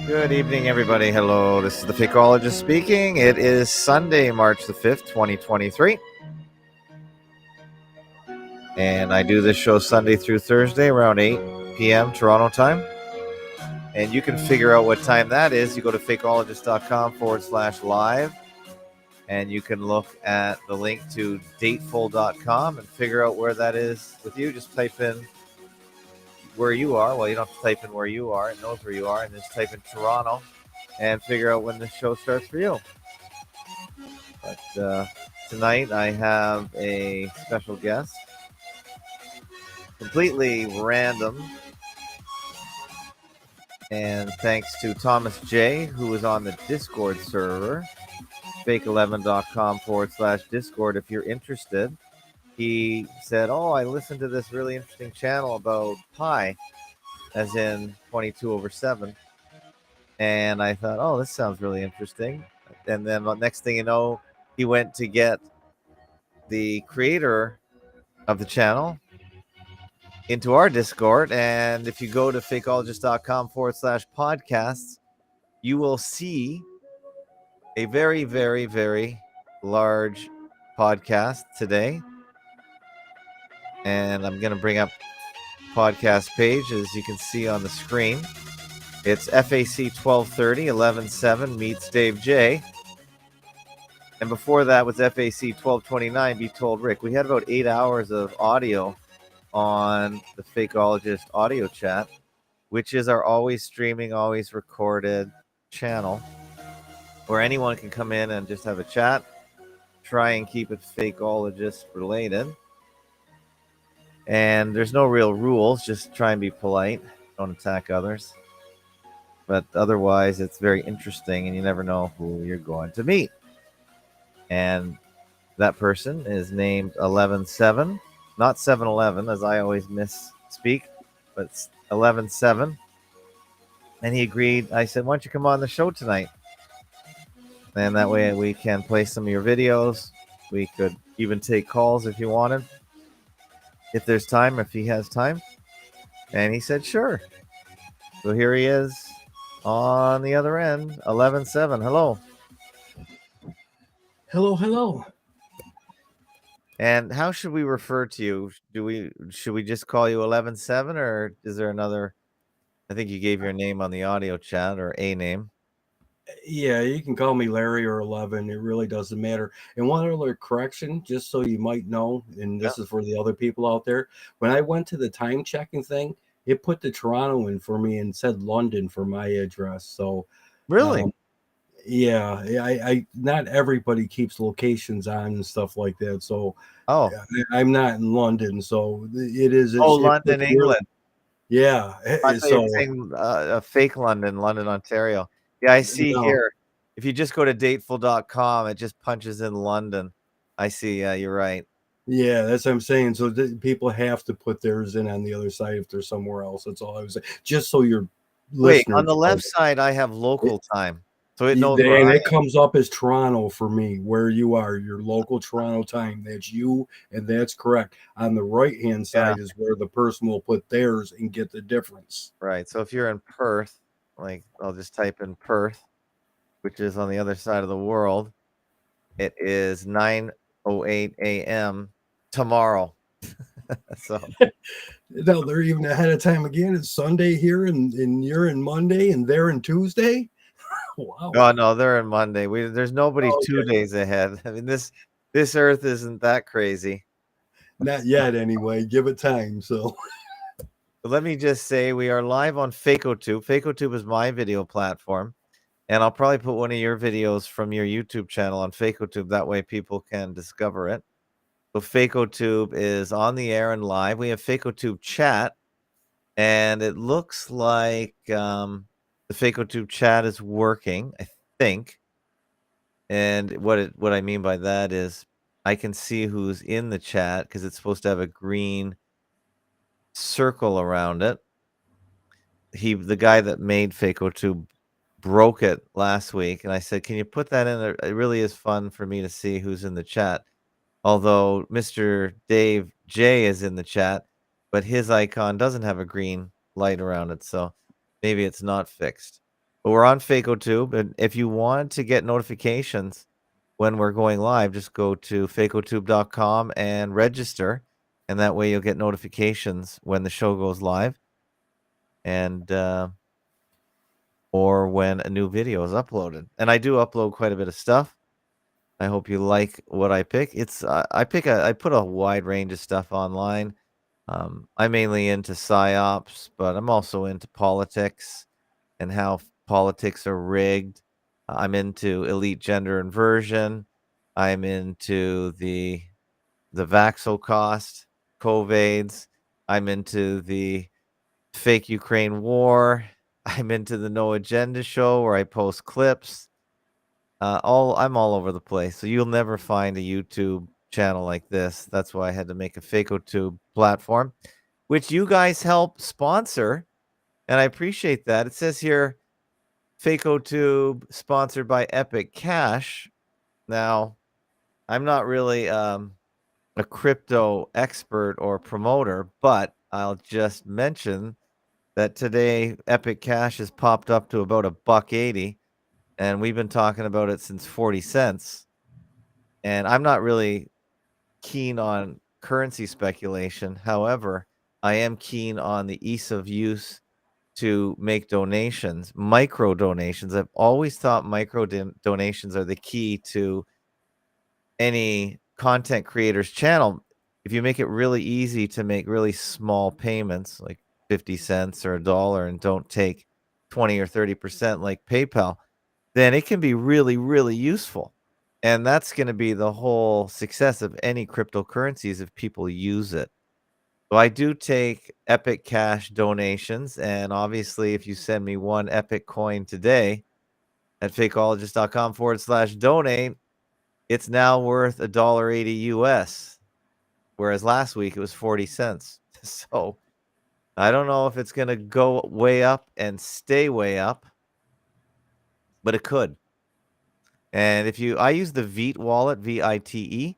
Good evening, everybody. Hello, this is the Fakeologist speaking. It is Sunday, March the 5th, 2023. And I do this show Sunday through Thursday around 8 p.m. Toronto time. And you can figure out what time that is. You go to fakeologist.com/live. And you can look at the link to dateful.com and figure out where that is with you. Just type in where you are. Well, you don't have to type in where you are. It knows where you are. And just type in Toronto and figure out when the show starts for you. But tonight I have a special guest, completely random, and thanks to Thomas J, who is on the Discord server, fake11.com/Discord. If you're interested, he said, "Oh, I listened to this really interesting channel about pi, as in 22/7." And I thought, oh, this sounds really interesting. And then the next thing you know, he went to get the creator of the channel into our Discord. And if you go to fakeologist.com/podcasts, you will see a very, very, very large podcast today. And I'm going to bring up podcast page, as you can see on the screen. It's FAC 1230 11/7 meets Dave J. And before that was FAC 1229 Be Told Rick. We had about 8 hours of audio on the Fakeologist audio chat, which is our always streaming, always recorded channel where anyone can come in and just have a chat, try and keep it Fakeologist related. And there's no real rules, just try and be polite, don't attack others. But otherwise, it's very interesting, and you never know who you're going to meet. And that person is named 11/7, not 7-Eleven, as I always misspeak, but 11/7. And he agreed. I said, why don't you come on the show tonight? And that way we can play some of your videos. We could even take calls if you wanted, if there's time, if he has time. And he said, sure. So here he is on the other end, 11/7. Hello. Hello. And how should we refer to you? Should we just call you 11/7, or is there another? I think you gave your name on the audio chat, or a name. Yeah, you can call me Larry or 11. It really doesn't matter. And one other correction, just so you might know, and this is for the other people out there. When I went to the time checking thing, it put the Toronto in for me and said London for my address. So Really? Yeah, I not everybody keeps locations on and stuff like that. So I'm not in London, so it is. London, England. Yeah. I thought you were saying fake London, Ontario. Yeah, I see here. If you just go to dateful.com, it just punches in London. I see. Yeah, you're right. Yeah, that's what I'm saying. So people have to put theirs in on the other side if they're somewhere else. That's all I was saying. Just so you're Wait, on the left side, I have local time. So it knows where and it comes up as Toronto for me, where you are, your local Toronto time. That's you, and that's correct. On the right-hand side is where the person will put theirs and get the difference. Right. So if you're in Perth, like I'll just type in Perth, which is on the other side of the world. It is 9:08 a.m. tomorrow. So no, they're even ahead of time again. It's Sunday here, and you're in Monday, and they're in Tuesday. Wow. Oh no, they're in Monday. There's nobody 2 days ahead. I mean, this Earth isn't that crazy. Not yet, anyway. Give it time. So let me just say, we are live on FakeOtube. FakeOtube is my video platform, and I'll probably put one of your videos from your YouTube channel on FakeOtube. That way, people can discover it. So FakeOtube is on the air and live. We have FakeOtube chat, and it looks like the FakeOtube chat is working, I think. And what I mean by that is I can see who's in the chat because it's supposed to have a green circle around it. The guy that made FakeOtube broke it last week, and I said, can you put that in there? It really is fun for me to see who's in the chat. Although Mr. Dave J is in the chat, but his icon doesn't have a green light around it, so maybe it's not fixed. But we're on FacoTube, and if you want to get notifications when we're going live, just go to facotube.com and register, and that way you'll get notifications when the show goes live, and or when a new video is uploaded. And I do upload quite a bit of stuff. I hope you like what I pick. It's I put a wide range of stuff online. I'm mainly into psyops, but I'm also into politics and how politics are rigged. I'm into elite gender inversion. I'm into the Vaxxle cost, COVIDs. I'm into the fake Ukraine war. I'm into the No Agenda show where I post clips. I'm all over the place. So you'll never find a YouTube channel like this. That's why I had to make a FacoTube platform, which you guys help sponsor, and I appreciate that. It says here, FacoTube sponsored by Epic Cash. Now, I'm not really a crypto expert or promoter, but I'll just mention that today Epic Cash has popped up to about $1.80, and we've been talking about it since 40 cents. And I'm not really keen on currency speculation. However, I am keen on the ease of use to make donations, micro donations. I've always thought micro donations are the key to any content creator's channel. If you make it really easy to make really small payments, like 50 cents or $1, and don't take 20 or 30% like PayPal, then it can be really, really useful. And that's going to be the whole success of any cryptocurrencies if people use it. So I do take Epic Cash donations, and obviously, if you send me one Epic coin today at fakeologist.com/donate, it's now worth $1.80 US, whereas last week it was 40 cents. So I don't know if it's going to go way up and stay way up, but it could. And I use the Vite wallet, VITE,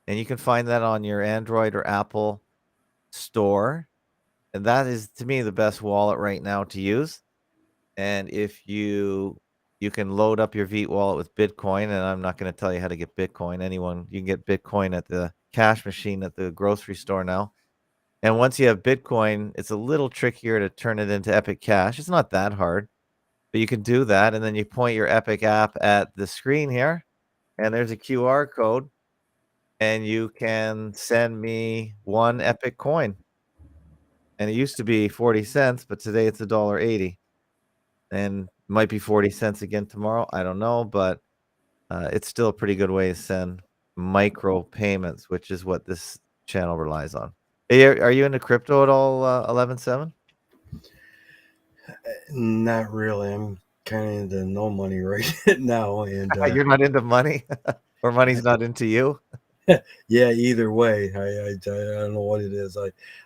and you can find that on your Android or Apple store. And that is, to me, the best wallet right now to use. And if you can load up your Vite wallet with Bitcoin, and I'm not going to tell you how to get Bitcoin. You can get Bitcoin at the cash machine at the grocery store now. And once you have Bitcoin, it's a little trickier to turn it into Epic Cash. It's not that hard, but you can do that. And then you point your Epic app at the screen here, and there's a QR code, and you can send me one Epic coin. And it used to be 40 cents, but today it's $1.80. And might be 40 cents again tomorrow. I don't know, but it's still a pretty good way to send micro payments, which is what this channel relies on. Hey, are you into crypto at all, 11/7? Not really. I'm kind of into no money right now, and You're not into money, or money's not into you? yeah, either way, I don't know what it is.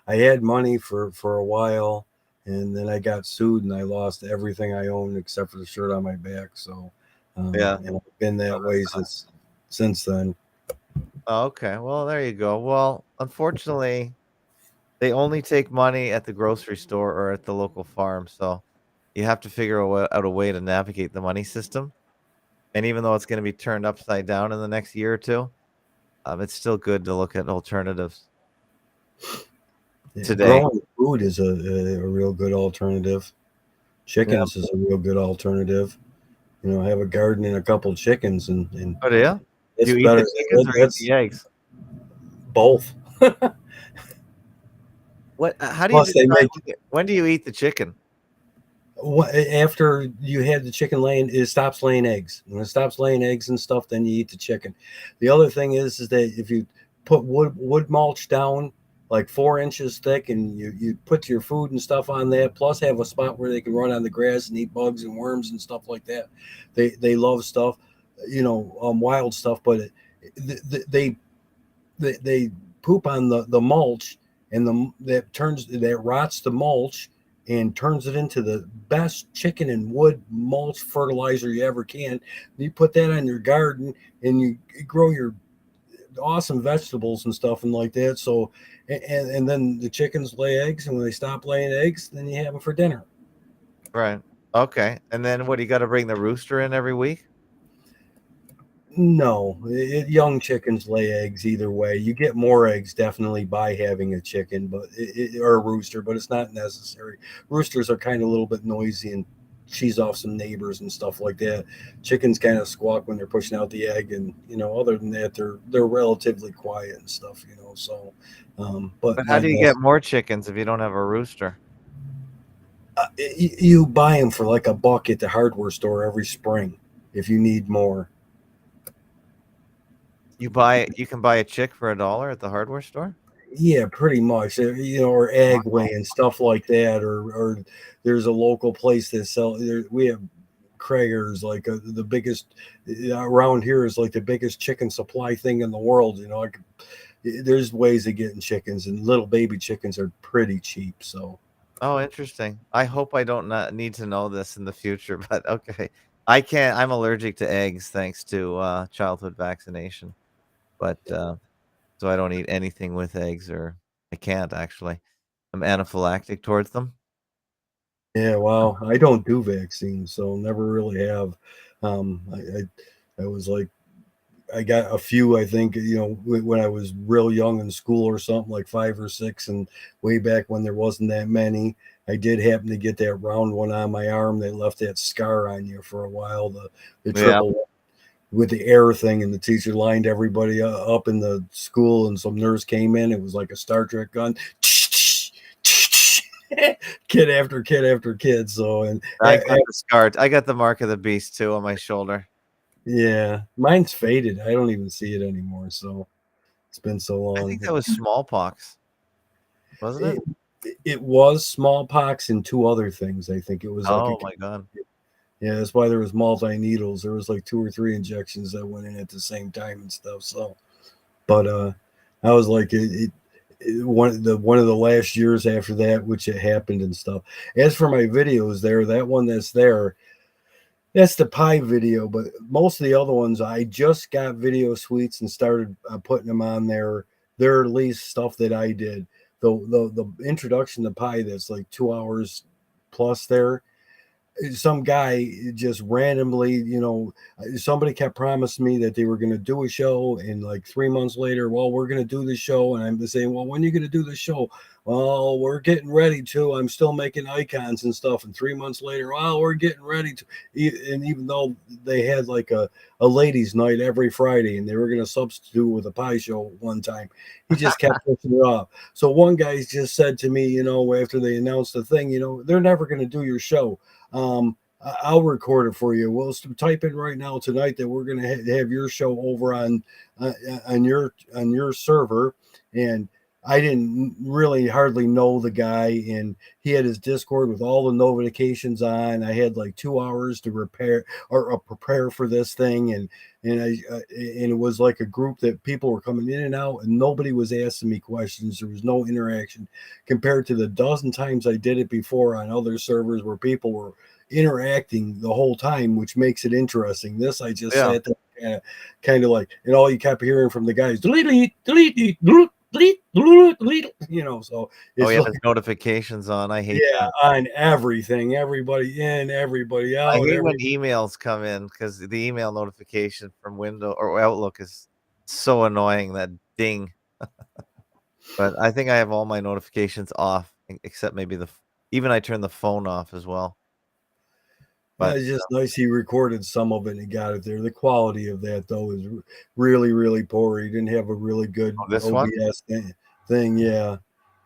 I had money for a while, and then I got sued, and I lost everything I owned except for the shirt on my back. So Yeah. and I've been that way since then. Oh, okay. Well, there you go. Well, unfortunately, they only take money at the grocery store or at the local farm, so you have to figure out a way to navigate the money system. And even though it's going to be turned upside down in the next year or two, it's still good to look at alternatives. Yeah, Today. growing food is a real good alternative. Chickens is a real good alternative. Have a garden and a couple chickens, and Oh, yeah? it's You eat better. the chickens or eat That's the eggs? both. How do you Plus, they decide make when do you eat the chicken? after you had the chicken laying, it stops laying eggs. When it stops laying eggs and stuff, then you eat the chicken. The other thing is that if you put wood mulch down like 4 inches thick, and you put your food and stuff on that, plus have a spot where they can run on the grass and eat bugs and worms and stuff like that. They love stuff, wild stuff, but they poop on the mulch, and that rots the mulch and turns it into the best chicken and wood mulch fertilizer you ever can. You put that on your garden, and you grow your awesome vegetables and stuff and like that. So, and then the chickens lay eggs, and when they stop laying eggs, then you have them for dinner. Right. Okay. And then what, you got to bring the rooster in every week? No, young chickens lay eggs either way. You get more eggs definitely by having a chicken, but or a rooster, but it's not necessary. Roosters are kind of a little bit noisy and cheese off some neighbors and stuff like that. Chickens kind of squawk when they're pushing out the egg, and other than that, they're relatively quiet and stuff. So, but But how my do you best, get more chickens if you don't have a rooster? you buy them for like $1 at the hardware store every spring if you need more. You can buy a chick for $1 at the hardware store? Yeah, pretty much. Or egg Wow. weigh and stuff like that. Or there's a local place that sell. We have Krager's, like the biggest around here is like the biggest chicken supply thing in the world. There's ways of getting chickens, and little baby chickens are pretty cheap. So Oh, interesting. I hope I don't not need to know this in the future, but okay. I can't. I'm allergic to eggs thanks to childhood vaccination, but so I don't eat anything with eggs, or I can't actually. I'm anaphylactic towards them. yeah, well, I don't do vaccines, so never really have. I was like I got a few, I think, when I was real young in school or something, like 5 or 6, and way back when there wasn't that many. I did happen to get that round one on my arm that left that scar on you for a while, the Yeah. triple with the air thing, and the teacher lined everybody up in the school, and some nurse came in. It was like a Star Trek gun. Kid after kid after kid. So, and I got the scar. I got the mark of the beast too on my shoulder. yeah, mine's faded. I don't even see it anymore. So it's been so I long. think that was smallpox, wasn't it? It, it was smallpox and 2 other things. I think it was like Oh my god. yeah, that's why there was multi needles. There was like 2 or 3 injections that went in at the same time and stuff. So, but I was like one of the last years after that, which it happened and stuff. As for my videos, that one that's the pie video. But most of the other ones, I just got Video Suites and started putting them on there. They're at least stuff that I did. The introduction to pie, that's like 2 hours plus there. Some guy just randomly, somebody kept promising me that they were going to do a show, and like 3 months later, well, we're going to do the show. And I'm saying, well, when are you going to do the show? Well, we're getting ready to. I'm still making icons and stuff. And 3 months later, well, we're getting ready to. And even though they had like a ladies' night every Friday, and they were going to substitute with a pie show one time, he just kept pushing it off. So one guy just said to me, after they announced the thing, they're never going to do your show. I'll record it for you. We'll type in right now tonight that we're going to have your show over on your server. And I didn't really hardly know the guy, and he had his Discord with all the notifications on. I had like 2 hours to repair or prepare for this thing, and it was like a group that people were coming in and out, and nobody was asking me questions. There was no interaction compared to the dozen times I did it before on other servers where people were interacting the whole time, which makes it interesting. This I just Yeah. sat there kind of like, and all you kept hearing from the guys, delete, delete, delete, delete, so Oh it's yeah, like, there's notifications on. I hate yeah, that. on everything, everybody in, everybody I out, hate when emails come in because the email notification from Windows or Outlook is so annoying, that ding. But I think I have all my notifications off, except maybe even I turn the phone off as well. But it's just nice he recorded some of it and got it there. The quality of that though is really, really poor. He didn't have a really good this one, OBS thing, yeah.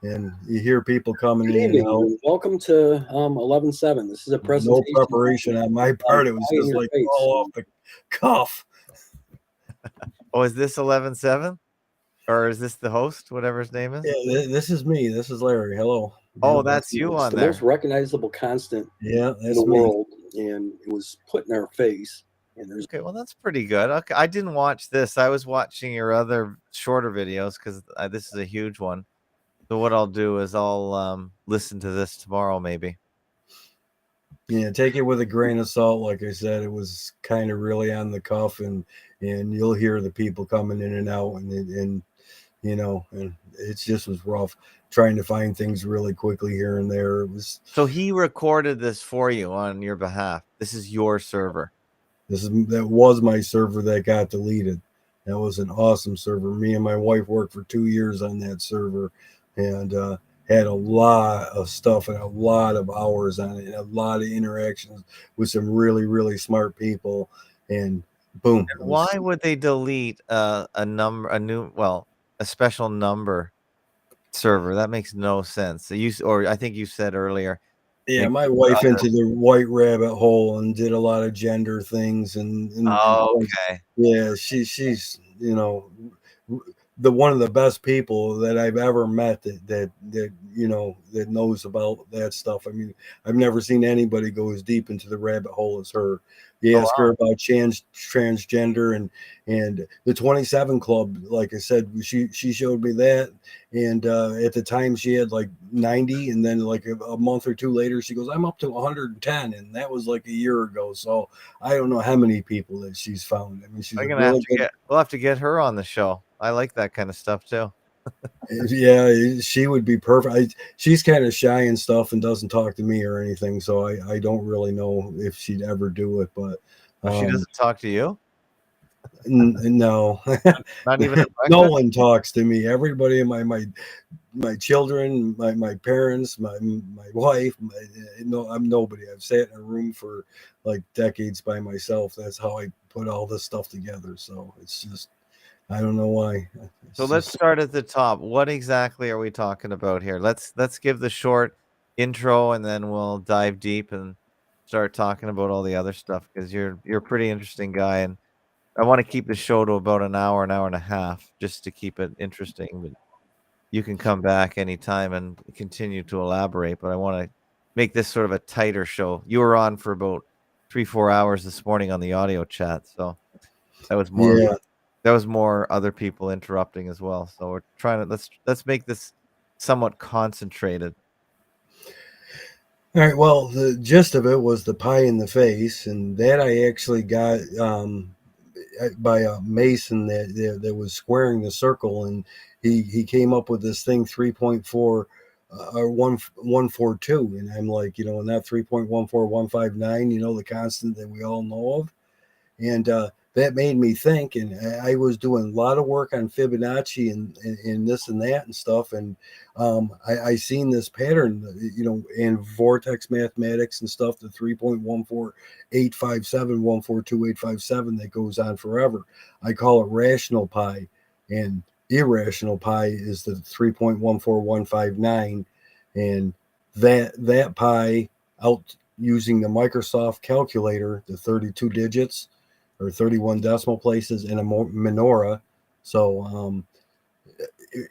And you hear people coming Good in and evening, out. and welcome to 11/7. This is a No presentation preparation on my part. It was pie in just your like face. all off the cuff. oh, is this 11/7, or is this the host, whatever his name is? Yeah, this is me. This is Larry. Hello. Oh, Yeah, that's you It's on the there. most recognizable constant yeah, in that's the me. world, and it was put in our face. And there's Okay, well, that's pretty good. Okay, I didn't watch this. I was watching your other shorter videos because this is a huge one. So what I'll do is I'll listen to this tomorrow, maybe. Yeah, take it with a grain of salt. Like I said, it was kind of really on the cuff, and you'll hear the people coming in and out, and it just was rough. trying to find things really quickly here and there. It was So he recorded this for you on your behalf. This is your server. that was my server that got deleted. That was an awesome server. Me and my wife worked for 2 years on that server, and had a lot of stuff and a lot of hours on it, and a lot of interactions with some really, really smart people. And boom. And why would they delete a special number server? That makes no sense. So I think you said earlier. Yeah, my wife into the white rabbit hole and did a lot of gender things, and Okay. yeah, she's one of the best people that I've ever met that knows about that stuff. I mean, I've never seen anybody go as deep into the rabbit hole as her. You ask her about transgender and the 27 Club. Like I said, she showed me that, and at the time she had like 90, and then like a month or two later she goes, I'm up to 110, and that was like a year ago. So I don't know how many people that she's found. I mean, she's we'll have to get her on the show. I like that kind of stuff too. Yeah, she would be perfect. She's kind of shy and stuff and doesn't talk to me or anything, so I don't really know if she'd ever do it. But she doesn't talk to you? No, not even no one talks to me. Everybody in my children, my parents, my wife, I'm nobody. I've sat in a room for like decades by myself. That's how I put all this stuff together. So it's just, I don't know why. So let's start at the top. What exactly are we talking about here? Let's give the short intro, and then we'll dive deep and start talking about all the other stuff, because you're a pretty interesting guy, and I want to keep the show to about an hour and a half, just to keep it interesting. But you can come back anytime and continue to elaborate. But I want to make this sort of a tighter show. You were on for about 3-4 hours this morning on the audio chat, so that was more. Yeah. There was more other people interrupting as well. So we're trying to let's make this somewhat concentrated. All right. Well, the gist of it was the pie in the face, and that I actually got by a Mason that was squaring the circle, and he came up with this thing 3.4 or 142, and I'm like, and that 3.14159, the constant that we all know of, and that made me think, and I was doing a lot of work on Fibonacci and this and that and stuff, and I seen this pattern, in vortex mathematics and stuff, the 3.14857, 142857, that goes on forever. I call it rational pi, and irrational pi is the 3.14159, and that pi, out using the Microsoft calculator, the 32 digits or 31 decimal places in a menorah. So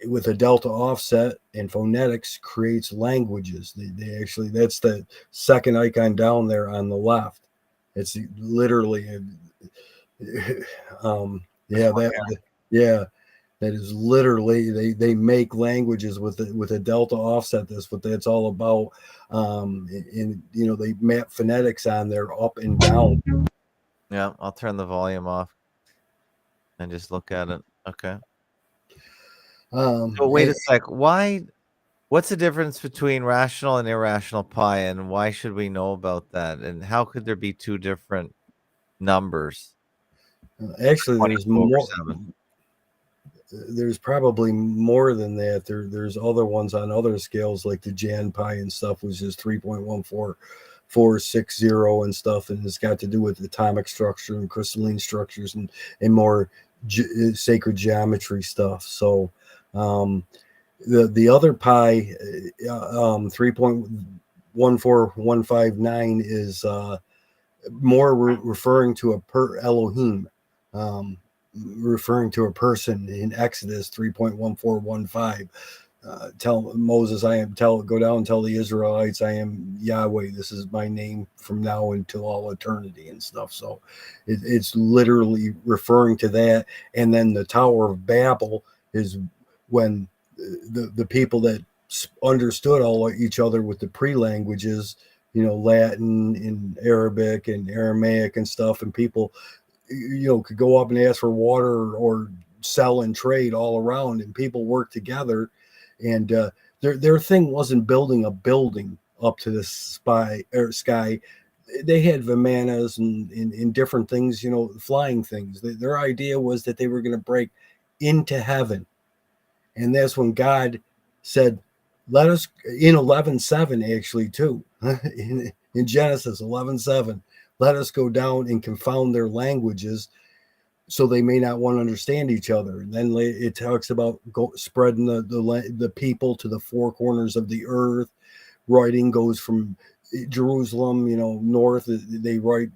with a delta offset and phonetics creates languages. They actually, that's the second icon down there on the left. It's literally that is literally, they make languages with a delta offset. That's what that's all about. And they map phonetics on there, up and down. Yeah, I'll turn the volume off and just look at it. Okay. So wait a sec. What's the difference between rational and irrational pi, and why should we know about that? And how could there be two different numbers? Actually, there's more. There's probably more than that. There's other ones on other scales, like the Jan pi and stuff, which is 3.14460 and stuff, and it's got to do with atomic structure and crystalline structures and more sacred geometry stuff. So the other pi, 3.14159, is more referring to a Elohim, referring to a person in Exodus 3.1415. Tell Moses, go down and tell the Israelites, I am Yahweh. This is my name from now until all eternity and stuff. So it's literally referring to that. And then the Tower of Babel is when the people that understood all each other with the pre-languages, Latin and Arabic and Aramaic and stuff, and people, could go up and ask for water or sell and trade all around, and people work together. And their thing wasn't building a building up to the sky. They had Vimanas and different things, you know, flying things. Their idea was that they were going to break into heaven. And that's when God said, let us, in 11:7 actually too, in Genesis 11:7, let us go down and confound their languages so they may not want to understand each other. And then it talks about spreading the people to the four corners of the earth. Writing goes from Jerusalem, you know, north, they write,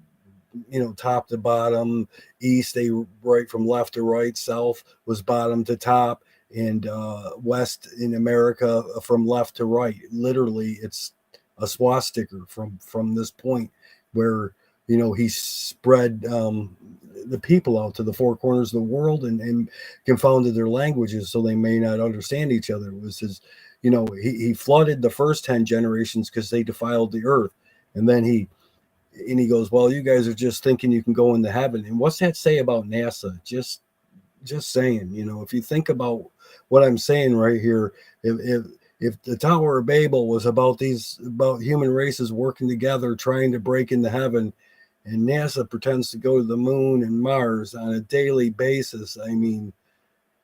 you know, top to bottom. East, they write from left to right. South was bottom to top. And west in America from left to right. Literally, it's a swastika from this point where, you know, he spread the people out to the four corners of the world and confounded their languages so they may not understand each other. It was his, you know, he flooded the first 10 generations because they defiled the earth. And then he goes, well, you guys are just thinking you can go into heaven. And what's that say about NASA? Just saying, you know, if you think about what I'm saying right here, if the Tower of Babel was about human races working together trying to break into heaven, and NASA pretends to go to the moon and Mars on a daily basis, I mean,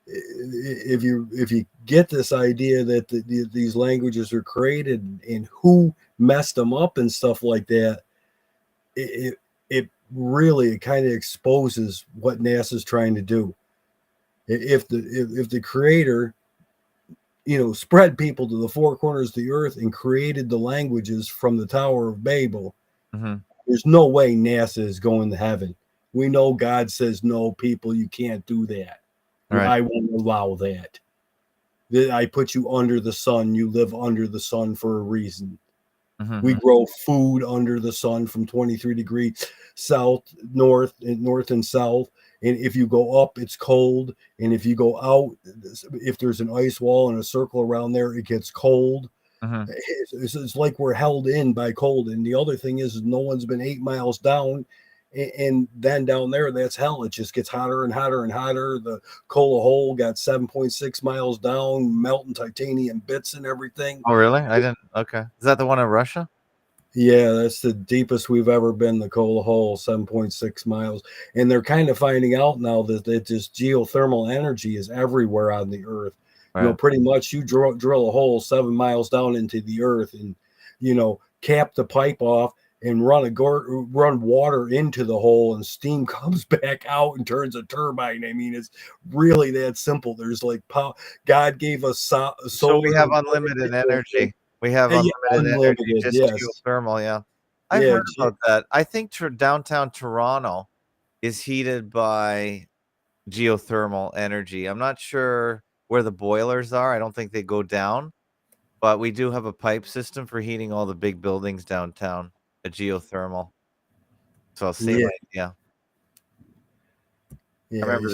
if you get this idea that these languages are created and who messed them up and stuff like that, it really kind of exposes what NASA's trying to do. If the creator, you know, spread people to the four corners of the earth and created the languages from the Tower of Babel, there's no way NASA is going to heaven. We know God says, no, people, you can't do that. Right. I won't allow that. I put you under the sun. You live under the sun for a reason. We grow food under the sun from 23 degrees south, north and south. And if you go up, it's cold. And if you go out, if there's an ice wall and a circle around there, it gets cold. It's like we're held in by cold. And the other thing is no one's been 8 miles down. And then down there, that's hell. It just gets hotter and hotter and hotter. The Kola hole got 7.6 miles down, melting titanium bits and everything. Oh, really? I didn't. Okay. Is that the one in Russia? Yeah, that's the deepest we've ever been, the Kola hole, 7.6 miles. And they're kind of finding out now that this geothermal energy is everywhere on the earth. Right. You know, pretty much you drill a hole 7 miles down into the earth and, you know, cap the pipe off and run water into the hole, and steam comes back out and turns a turbine. I mean, it's really that simple. There's like power. God gave us solar. So we have unlimited energy. We have unlimited energy, just geothermal. Yeah, I've heard about that. I think downtown Toronto is heated by geothermal energy. I'm not sure where the boilers are. I don't think they go down, but we do have a pipe system for heating all the big buildings downtown. A geothermal. So same idea. Yeah, I remember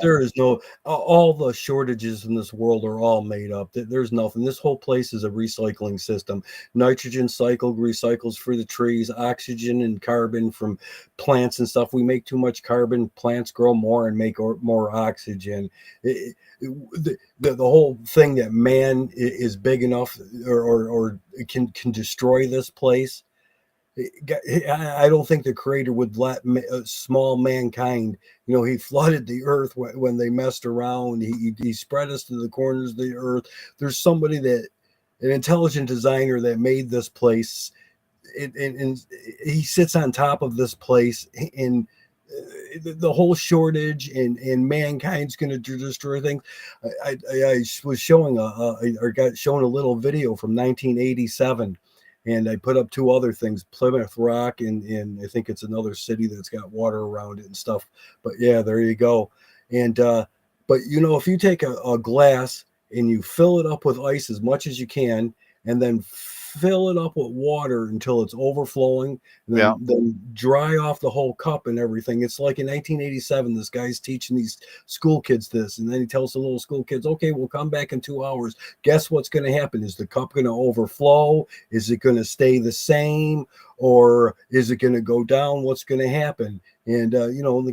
there is no, all the shortages in this world are all made up. There's nothing. This whole place is a recycling system. Nitrogen cycle recycles for the trees, oxygen and carbon from plants and stuff. We make too much carbon, plants grow more and make more oxygen. The whole thing that man is big enough or can destroy this place. I don't think the creator would let small mankind, you know, he flooded the earth when they messed around. He spread us to the corners of the earth. There's somebody an intelligent designer that made this place, and he sits on top of this place, and the whole shortage and mankind's going to destroy things. I was showing got shown a little video from 1987. And I put up two other things, Plymouth Rock, and I think it's another city that's got water around it and stuff. But yeah, there you go. And but you know, if you take a glass and you fill it up with ice as much as you can, and then fill it up with water until it's overflowing, and then dry off the whole cup and everything. It's like in 1987, this guy's teaching these school kids this, and then he tells the little school kids, okay, we'll come back in 2 hours. Guess what's going to happen? Is the cup going to overflow? Is it going to stay the same? or is it going to go down? What's going to happen? And you know, the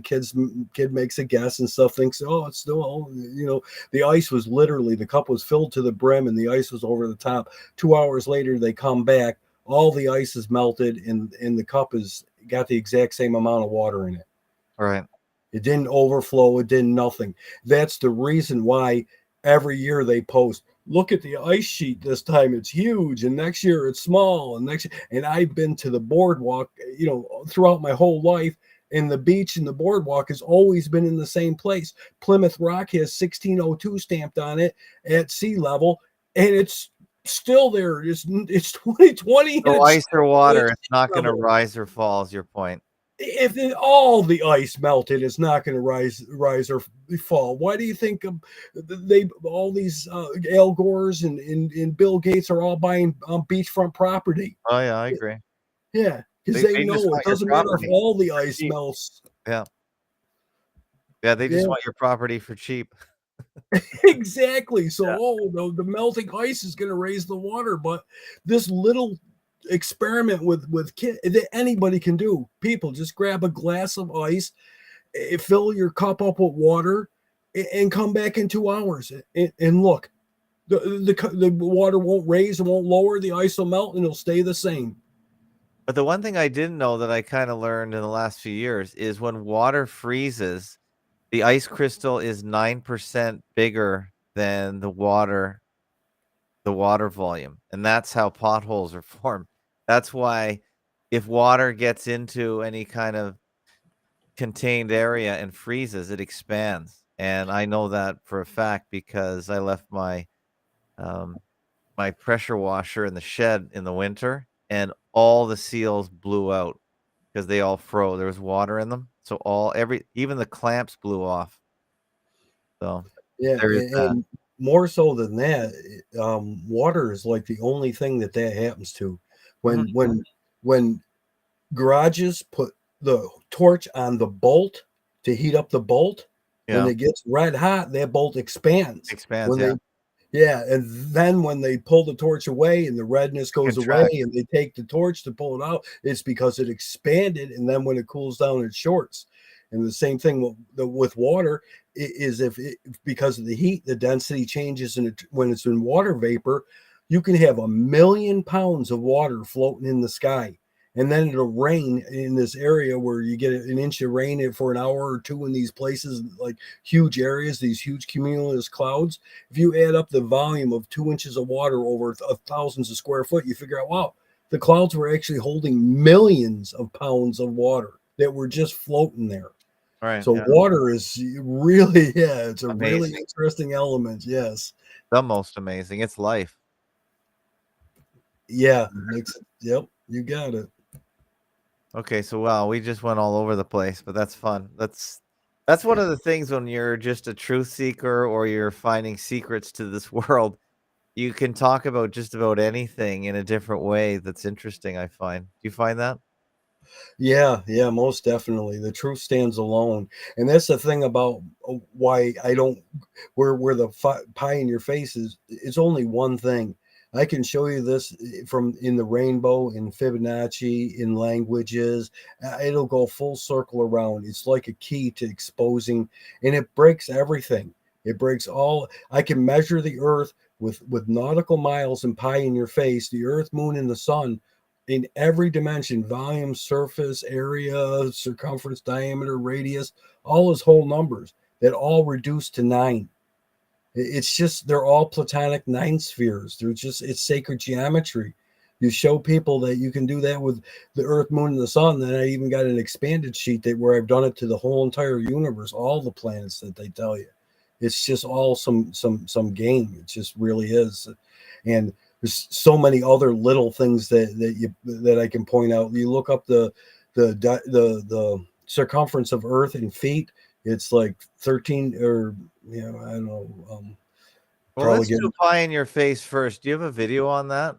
kid makes a guess and stuff, thinks, oh, it's still, you know, the ice was literally, the cup was filled to the brim and the ice was over the top. 2 hours later, they come back, all the ice is melted, and the cup is got the exact same amount of water in it. Right. It didn't overflow. It did nothing. That's the reason why every year they post, look at the ice sheet this time, it's huge, and next year it's small, and and I've been to the boardwalk, you know, throughout my whole life, and the beach and the boardwalk has always been in the same place. Plymouth Rock has 1602 stamped on it at sea level, and it's still there. It's 2020. So ice or water, it's not going to level. rise or fall, is your point. If all the ice melted, it's not going to rise or fall. Why do you think all these Al Gores and Bill Gates are all buying beachfront property? Oh yeah, I agree. Yeah, because They they just know want it your doesn't matter if property all the for ice cheap. melts. Yeah. Yeah, they just want your property for cheap. Exactly. So, Yeah. the melting ice is going to raise the water, but this little experiment with kids that anybody can do. People just grab a glass of ice, fill your cup up with water, and come back in 2 hours and look. The water won't raise, it won't lower, the ice will melt, and it'll stay the same. But the one thing I didn't know that I kind of learned in the last few years is when water freezes, the ice crystal is 9% bigger than the water volume. And that's how potholes are formed. That's why if water gets into any kind of contained area and freezes, it expands. And I know that for a fact because I left my my pressure washer in the shed in the winter, and all the seals blew out because they all froze. There was water in them, so even the clamps blew off. So Yeah, there is that. and more so than that, water is like the only thing that happens to. Mhm. When garages put the torch on the bolt to heat up the bolt, when Yeah, it gets red hot, that bolt expands. expands. When Yeah, and then when they pull the torch away and the redness goes away contract. and they take the torch to pull it out, it's because it expanded, and then when it cools down, it shorts. And the same thing with water is because of the heat, the density changes, and when it's in water vapor, you can have 1,000,000 pounds of water floating in the sky, and then it'll rain in this area where you get an inch of rain for an hour or two in these places, like huge areas, these huge cumulus clouds. If you add up the volume of 2 inches of water over thousands of square foot, you figure out, wow, the clouds were actually holding millions of pounds of water that were just floating there. Right. So Yeah. water is really, it's a really Amazing. interesting element. Yes. The most amazing. It's life. Yeah. Yep. You got it. Okay, so wow, we just went all over the place, but that's fun. That's one of the things when you're just a truth seeker or you're finding secrets to this world. You can talk about just about anything in a different way that's interesting, I find. Do you find that? Yeah, yeah, most definitely. The truth stands alone, and that's the thing about why I don't. Where the pie in your face is, it's only one thing. I can show you this from in the rainbow, in Fibonacci, in languages. It'll go full circle around. It's like a key to exposing, and it breaks everything. It breaks all. I can measure the Earth with nautical miles and pie in your face. The Earth, Moon, and the Sun in every dimension, volume, surface, area, circumference, diameter, radius, all his whole numbers that all reduce to 9. It's just, they're all platonic 9 spheres. It's sacred geometry. You show people that you can do that with the Earth, Moon, and the Sun. Then I even got an expanded sheet where I've done it to the whole entire universe, all the planets that they tell you. It's just all some game. It just really is. And there's so many other little things that I can point out. You look up the circumference of Earth in feet. It's like 13, or I don't know. Well, let's do pie in your face first. Do you have a video on that?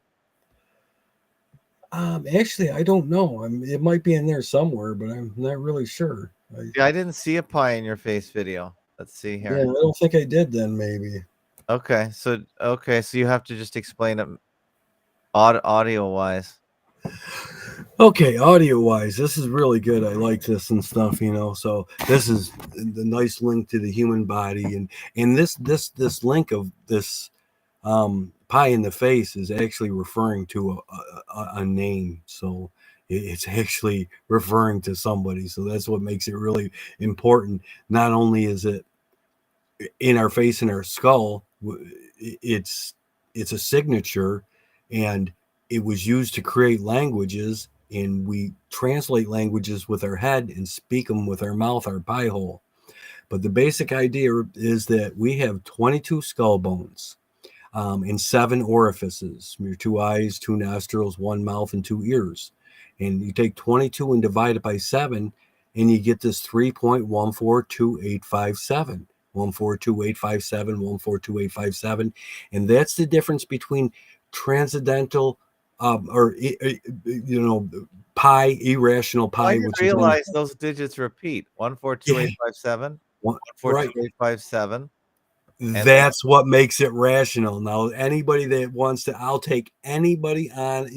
Actually, I don't know. It might be in there somewhere, but I'm not really sure. Yeah, I didn't see a pie in your face video. Let's see here. Yeah, I don't think I did then, maybe. Okay, so you have to just explain it audio wise. Okay, audio wise, this is really good. I like this and stuff, So this is the nice link to the human body, and this link of this pie in the face is actually referring to a name. So it's actually referring to somebody. So that's what makes it really important. Not only is it in our face and our skull, it's a signature, and it was used to create languages, and we translate languages with our head and speak them with our mouth, our pie hole. But the basic idea is that we have 22 skull bones in 7 orifices: your 2 eyes, 2 nostrils, 1 mouth, and 2 ears. And you take 22 and divide it by 7, and you get this 3.142857. 142,857, 142,857. And that's the difference between transcendental pi, irrational I pi, didn't which is realize those digits repeat. 142857, right. 142857. And That's what makes it rational. Now, anybody that wants to, I'll take anybody on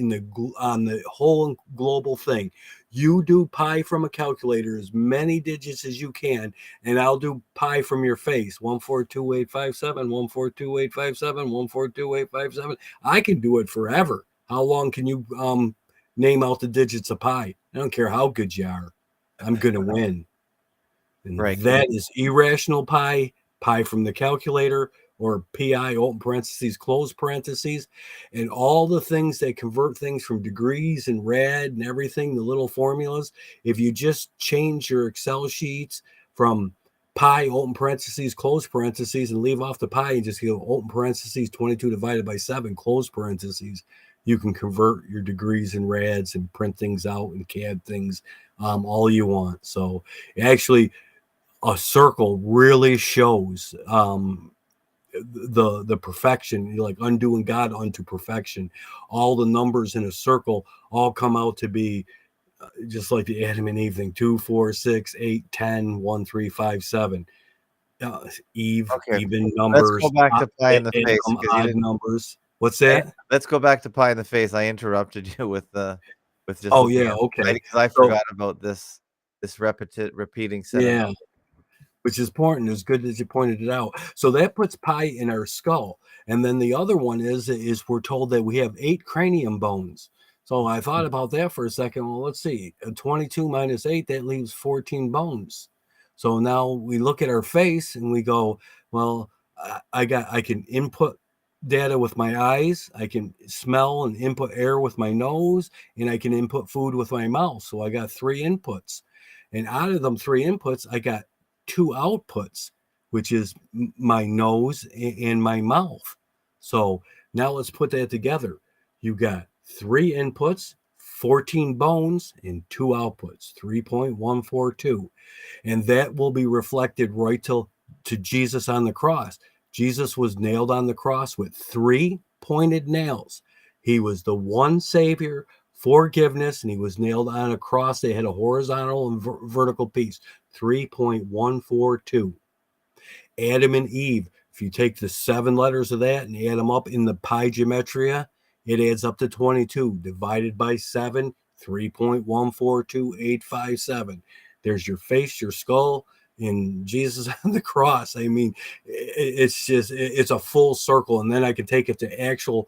on the whole global thing. You do pi from a calculator, as many digits as you can, and I'll do pi from your face. 142,857, 142,857, 142,857. I can do it forever. How long can you name out the digits of pi? I don't care how good you are. I'm gonna win. And right. that is irrational pi from the calculator, or pi, open parentheses, close parentheses, and all the things that convert things from degrees and rad and everything, the little formulas. If you just change your Excel sheets from pi, open parentheses, close parentheses, and leave off the pi and just go open parentheses 22 divided by 7, close parentheses, you can convert your degrees and rads and print things out and CAD things all you want. So actually, a circle really shows the perfection, like undoing God unto perfection. All the numbers in a circle all come out to be just like the Adam and Eve thing: 2, 4, 6, 8, 10, 1, 3, 5, 7. Eve, Okay. even Let's numbers, go back to pie in the face, Adam, because you odd didn't. numbers. What's that? Let's go back to pie in the face. I interrupted you with just Oh looking yeah, at okay. because I So forgot about this repeating set of yeah, which is important, as good as you pointed it out. So that puts pi in our skull. And then the other one is we're told that we have 8 cranium bones. So I thought about that for a second. Well, let's see. 22 minus 8, that leaves 14 bones. So now we look at our face and we go, well, I can input data with my eyes, I can smell and input air with my nose, and I can input food with my mouth. So I got 3 inputs. And out of them 3 inputs, I got 2 outputs, which is my nose and my mouth. So now let's put that together. You got 3 inputs, 14 bones, and 2 outputs, 3.142. And that will be reflected right to Jesus on the cross. Jesus was nailed on the cross with 3 pointed nails. He was the one Savior, forgiveness, and he was nailed on a cross. They had a horizontal and vertical piece. 3.142. Adam and Eve, if you take the 7 letters of that and add them up in the pi gematria, it adds up to 22. Divided by 7, 3.142857. There's your face, your skull, and Jesus on the cross. I mean, it's a full circle. And then I can take it to actual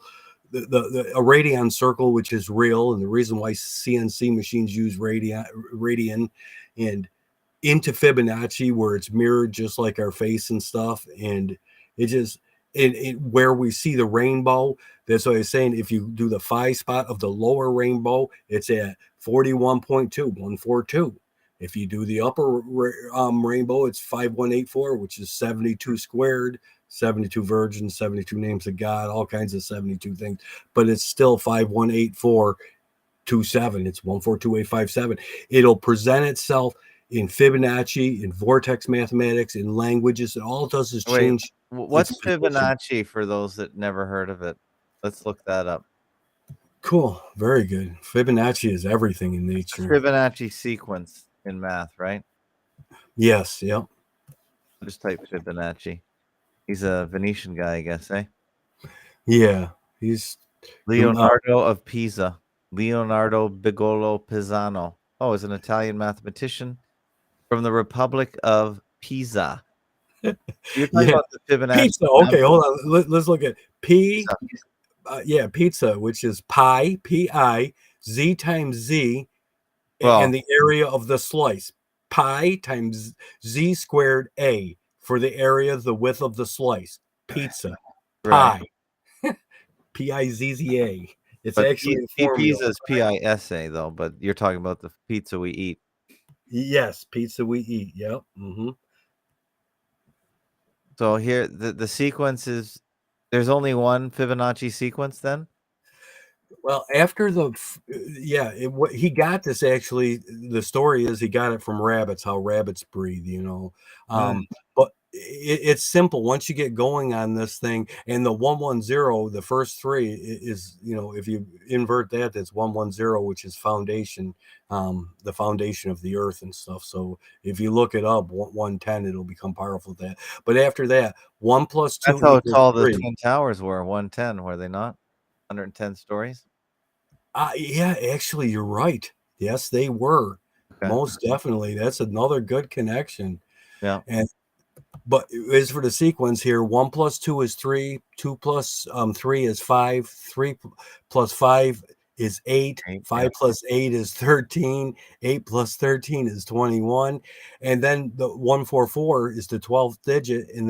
the radian circle, which is real, and the reason why CNC machines use radian, and into Fibonacci, where it's mirrored just like our face and stuff. And it just where we see the rainbow, that's what I was saying. If you do the phi spot of the lower rainbow, it's at 41.2142. If you do the upper rainbow, it's 5184, which is 72 squared, 72 virgins, 72 names of God, all kinds of 72 things. But it's still 518427. It's 142,857. It'll present itself in Fibonacci, in vortex mathematics, in languages. And all it does is change. What's Fibonacci for those that never heard of it? Let's look that up. Cool. Very good. Fibonacci is everything in nature. Fibonacci sequence in math, right? Yes. Yep. Just type Fibonacci. He's a Venetian guy, I guess, eh? Yeah. He's Leonardo of Pisa, Leonardo Bigolo Pisano. Oh, is an Italian mathematician from the Republic of Pisa. You're talking Yeah, about the Fibonacci pizza. Okay, number. hold on. Let's look at P. Pizza. Yeah, pizza, which is pi, pi, z times z, and Well, the area of the slice. Pi times z squared a for the area, the width of the slice. Pizza. right. Pi. Pizza. It's But actually a formula. pizza is Pisa though, but you're talking about the pizza we eat. Yes, pizza we eat. Yep. So here the sequence is there's only one Fibonacci sequence then? Well, after what he got this actually. The story is he got it from rabbits, how rabbits breathe, Mm. But it's simple. Once you get going on this thing, and the 110, the first three is, if you invert that, that's 110, which is foundation, the foundation of the earth and stuff. So if you look it up, 110, it'll become powerful with that. But after that, 1 plus 2 That's how equals tall the 3. Twin Towers were, 110, were they not? 110 stories? Yeah, actually, you're right. Yes, they were. Okay. Most definitely. That's another good connection. Yeah. But as for the sequence here, 1 plus 2 is 3, 2 plus 3 is 5, 3 plus 5 is 8, 5 Yeah. plus 8 is 13, 8 plus 13 is 21, and then the 144 is the 12th digit, and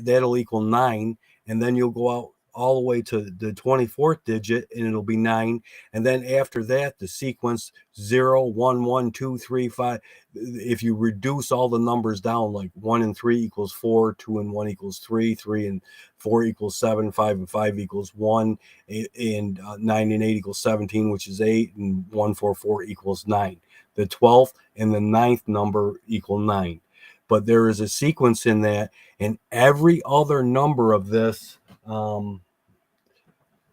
that'll equal 9, and then you'll go out all the way to the 24th digit, and it'll be 9, and then after that, the sequence 0, 1, 1, 2, 3, 5. If you reduce all the numbers down, like 1 and 3 equals 4, 2 and 1 equals 3, 3 and 4 equals 7, 5 and 5 equals 1, and 9 and 8 equals 17, which is 8, and 1, 4, 4 equals 9. The 12th and the 9th number equal 9. But there is a sequence in that, and every other number of this,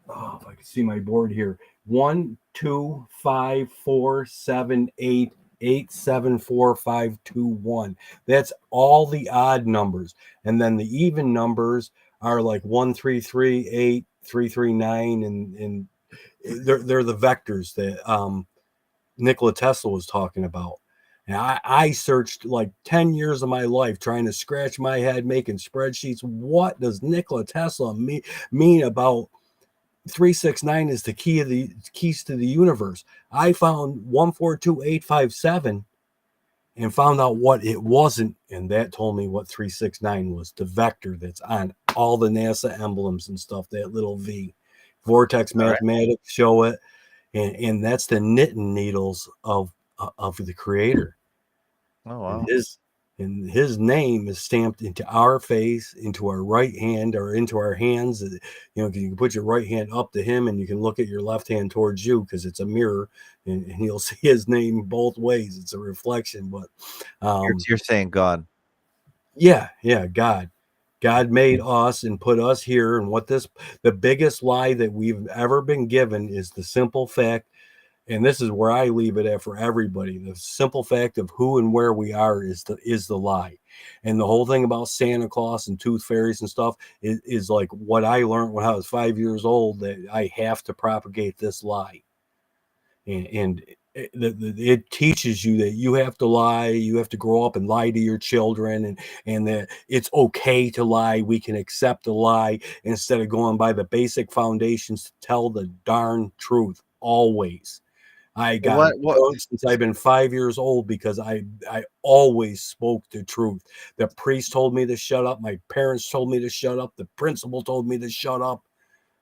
if I can see my board here, 1, 2, 5, 4, 7, 8, 8, 7, 4, 5, 2, 1. That's all the odd numbers. And then the even numbers are like 1, 3, 3, 8, 3, 3, 9, and they're the vectors that Nikola Tesla was talking about. And I searched like 10 years of my life trying to scratch my head, making spreadsheets. What does Nikola Tesla mean about 369 is the keys to the universe? I found 142857 and found out what it wasn't, and that told me what 369 was. The vector that's on all the NASA emblems and stuff, that little V. Vortex mathematics show it, and that's the knitting needles of the creator. Oh wow. And his name is stamped into our face, into our right hand, or into our hands. You can put your right hand up to him, and you can look at your left hand towards you, because it's a mirror, and you'll see his name both ways. It's a reflection. But You're saying God. yeah, God made us and put us here. And the biggest lie that we've ever been given is the simple fact, and this is where I leave it at for everybody. The simple fact of who and where we are is the lie. And the whole thing about Santa Claus and tooth fairies and stuff is like what I learned when I was 5 years old, that I have to propagate this lie. And it teaches you that you have to lie, you have to grow up and lie to your children, and that it's okay to lie. We can accept a lie instead of going by the basic foundations to tell the darn truth always. I got What since I've been 5 years old, because I always spoke the truth. The priest told me to shut up. My parents told me to shut up. The principal told me to shut up.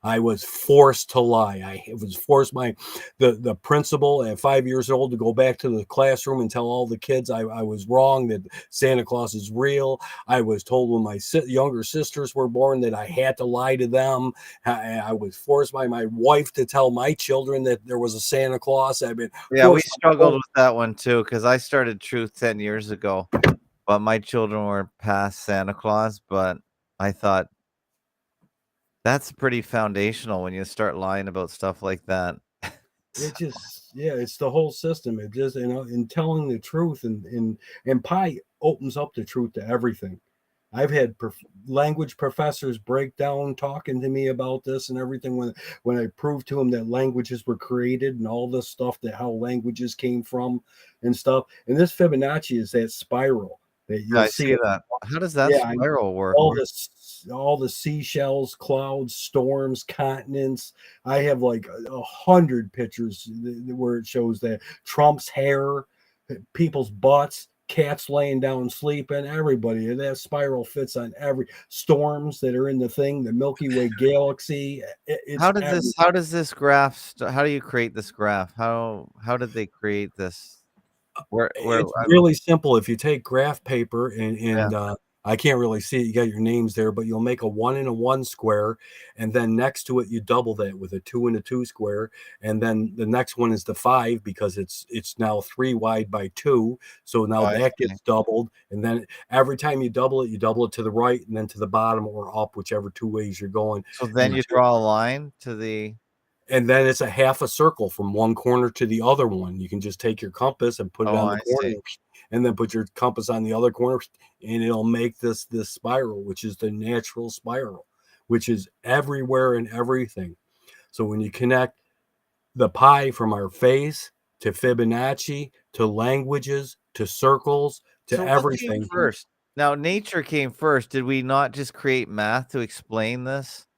I was forced to lie. I was forced the principal at 5 years old to go back to the classroom and tell all the kids I was wrong, that Santa Claus is real. I was told when my younger sisters were born that I had to lie to them. I was forced by my wife to tell my children that there was a Santa Claus. I've been Yeah, we forced. struggled with that one too, because I started Truth 10 years ago, but my children were past Santa Claus. But I thought that's pretty foundational when you start lying about stuff like that. It just, yeah, it's the whole system. It just, in telling the truth, and pi opens up the truth to everything. I've had language professors break down talking to me about this and everything when I proved to them that languages were created and all this stuff, that how languages came from and stuff. And this Fibonacci is that spiral that Yeah, you'll I see see it. that. How does that Yeah, spiral work? all the seashells, clouds, storms, continents. I have like 100 pictures where it shows that Trump's hair, people's butts, cats laying down sleeping, everybody. That spiral fits on every storms that are in the thing, the Milky Way galaxy. It's How does this graph how do you create this graph? How did they create this? Where It's really simple. If you take graph paper and yeah. I can't really see it. You got your names there, but you'll make a 1 and a 1 square, and then next to it you double that with a 2 and a 2 square, and then the next one is the 5 because it's now 3 wide by 2. So now Oh, I that see. gets doubled, and then every time you double it to the right and then to the bottom or up, whichever two ways you're going. So then you draw a line to the And then it's a half a circle from one corner to the other one. You can just take your compass and put it oh, on the I corner, see. and then put your compass on the other corner, and it'll make this spiral, which is the natural spiral, which is everywhere and everything. So when you connect the pi from our face to Fibonacci to languages to circles to So what came everything. first? Now nature came first. Did we not just create math to explain this?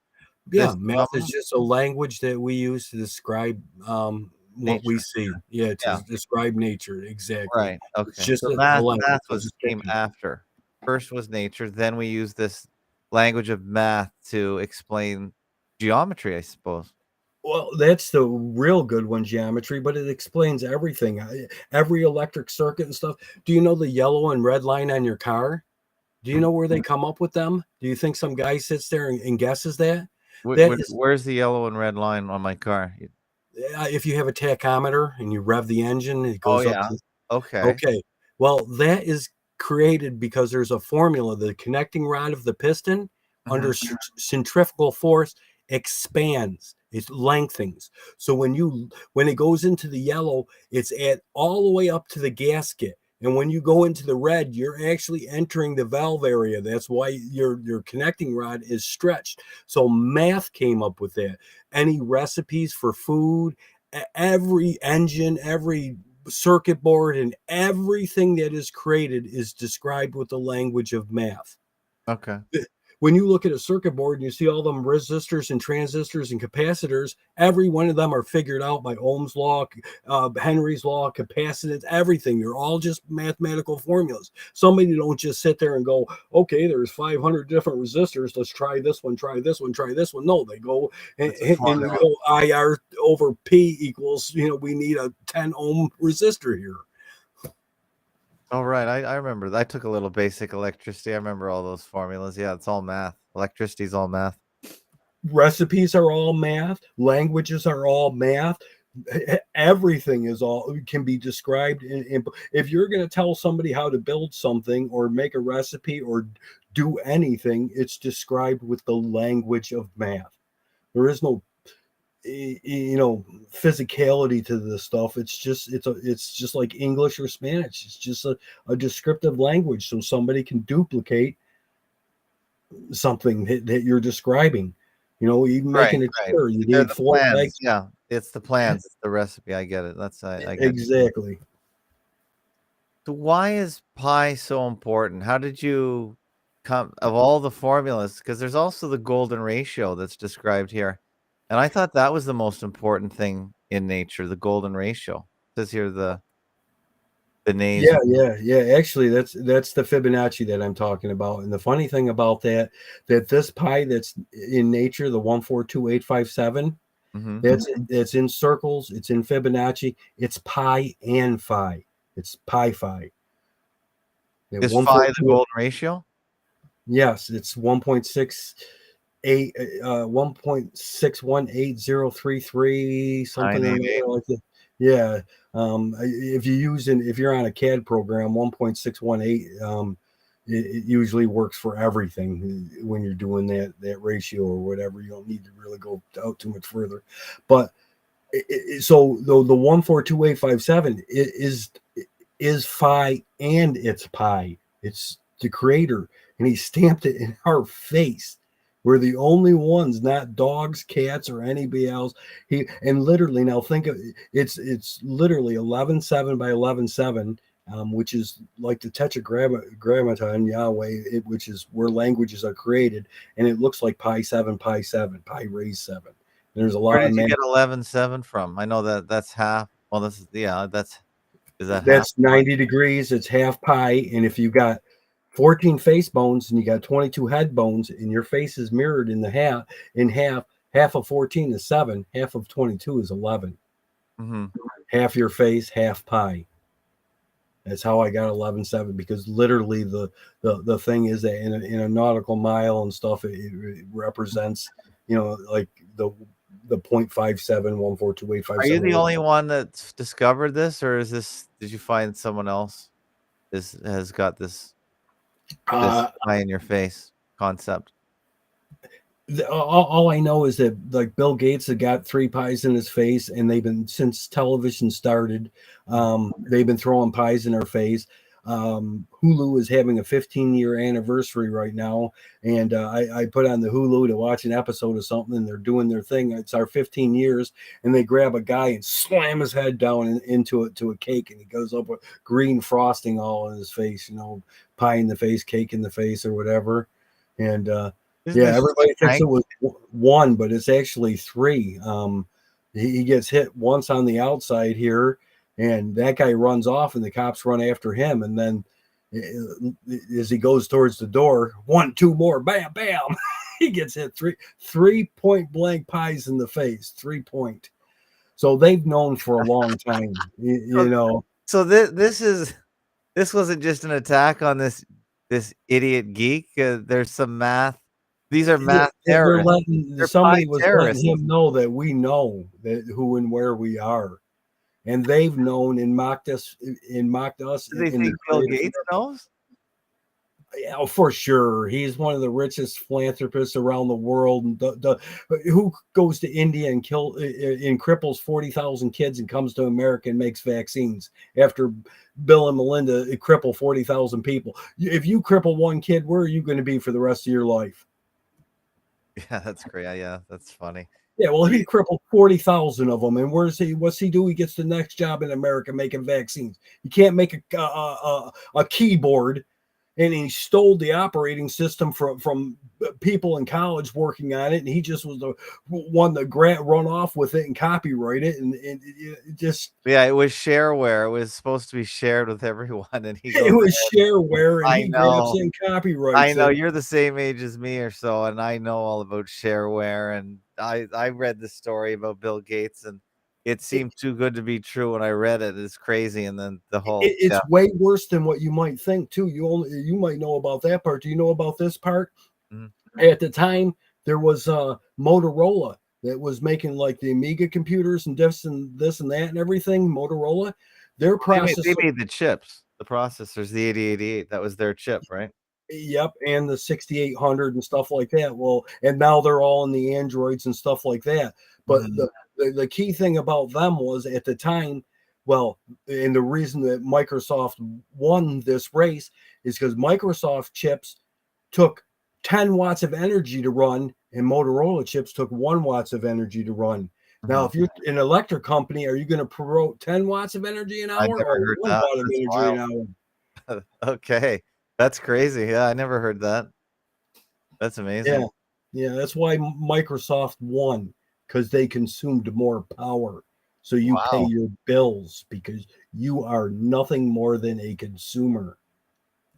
This Yeah, math is phenomenon? just a language that we use to describe what we Nature. see. Yeah, Yeah. to describe nature. Exactly. Right. It's Okay. just So a math language. I'll was just came pick you. after. First was nature, then we use this language of math to explain geometry, I suppose. Well, that's the real good one, geometry, but it explains everything. Every electric circuit and stuff. Do you know the yellow and red line on your car? Do you know where they come up with them? Do you think some guy sits there and guesses that? That is, Where's the yellow and red line on my car? if you have a tachometer and you rev the engine, it Oh, goes up yeah. to. Okay. Okay. Well, that is created because there's a formula. The connecting rod of the piston under Mhm. centrifugal force expands, it lengthens. So when it goes into the yellow, it's at all the way up to the gasket. And when you go into the red, you're actually entering the valve area. That's why your connecting rod is stretched. So math came up with that. Any recipes for food, every engine, every circuit board, and everything that is created is described with the language of math. Okay. When you look at a circuit board and you see all them resistors and transistors and capacitors, every one of them are figured out by Ohm's law, Henry's law, capacitance, everything. They're all just mathematical formulas. Somebody don't just sit there and go, okay, there's 500 different resistors. Let's try this one, try this one, try this one. No, they go and go IR over P equals, we need a 10 ohm resistor here. Oh, right. I remember. I took a little basic electricity. I remember all those formulas. Yeah, it's all math. Electricity's all math. Recipes are all math. Languages are all math. Everything is all can be described if you're going to tell somebody how to build something or make a recipe or do anything, it's described with the language of math. There is no physicality to this stuff. It's just like English or Spanish. It's just a descriptive language so somebody can duplicate something that you're describing. Even making it clear, you They're need the 4 plans. legs. Yeah, it's the plans. It's the recipe. I get it. I get it. Exactly. So why is pi so important? How did you come of all the formulas? Because there's also the golden ratio that's described here. And I thought that was the most important thing in nature, the golden ratio. It says here the names. Yeah. Actually, that's the Fibonacci that I'm talking about. And the funny thing about that this pi that's in nature, the 142,857, that's in circles. It's in Fibonacci. It's pi and phi. It's pi phi. Is phi the golden ratio? Yes, it's 1.618,033 something like that. Yeah. If you're on a CAD program, 1.618, it usually works for everything when you're doing that ratio or whatever. You don't need to really go out too much further. But so the 142,857 is phi and it's pi. It's the creator. and he stamped it in our face. We're the only ones, not dogs, cats, or anybody else. And literally now think of it's literally 11.7 by 11.7, which is like the Tetragrammaton Yahweh, which is where languages are created, and it looks like pi 7, pi 7, pi raised 7. There's a lot Where of did you get 11.7 from? I know that's half. Well, this is is that half? That's 90 degrees. It's half pi, and if you got 14 face bones and you got 22 head bones, and your face is mirrored in half of 14 is 7, half of 22 is 11. Mm-hmm. Half your face, half pi. That's how I got 11.7, because literally the thing is that in a nautical mile and stuff, it represents, like the 0.57142857. Are you the only one that's discovered this, or did you find someone else has got this pie in your face concept? All I know is that like Bill Gates had got 3 pies in his face, and they've been, since television started, they've been throwing pies in our face. Hulu is having a 15-year anniversary right now, and I put on the Hulu to watch an episode of something, and they're doing their thing. It's our 15 years, and they grab a guy and slam his head down into a cake, and he goes up with green frosting all in his face, pie in the face, cake in the face, or whatever. And everybody thinks it was 1, but it's actually 3. He gets hit once on the outside here, and that guy runs off, and the cops run after him. And then as he goes towards the door, 1, 2 more, bam, bam, he gets hit 3 point blank pies in the face, 3 point. So they've known for a long time, So this wasn't just an attack on this idiot geek. There's some math. These are math terrorists. Somebody was letting him know that we know that who and where we are, and they've known and mocked us. Do they think Bill Gates knows? Yeah, for sure. He's one of the richest philanthropists around the world. And who goes to India and cripples 40,000 kids and comes to America and makes vaccines after Bill and Melinda cripple 40,000 people? If you cripple 1 kid, where are you going to be for the rest of your life? Yeah, that's great. Yeah, that's funny. Yeah, well, he crippled 40,000 of them, and what's he do? He gets the next job in America making vaccines. You can't make a keyboard, and he stole the operating system from people in college working on it, and he just was the one that run off with it and copyright it, and it just it was shareware. It was supposed to be shared with everyone, and it was shareware, and he grabs it and copyrights. I know you're the same age as me or so, and I know all about shareware, and I read the story about Bill Gates, and it seemed too good to be true when I read it. It's crazy, and then the whole it's way worse than what you might think too. You might know about that part. Do you know about this part? Mm-hmm. At the time, there was Motorola that was making like the Amiga computers and this and that and everything. Motorola, their processor. They made the chips, the processors, the 8088. That was their chip, right? Yep, and the 6800 and stuff like that. Well, and now they're all in the Androids and stuff like that. But the key thing about them was at the time, and the reason that Microsoft won this race is because Microsoft chips took 10 watts of energy to run, and Motorola chips took 1 watts of energy to run. Now, if you're an electric company, are you going to promote 10 watts of energy an hour or 1 watt of energy an hour? Okay. That's crazy. Yeah, I never heard that. That's amazing. Yeah, that's why Microsoft won, because they consumed more power. So you pay your bills because you are nothing more than a consumer.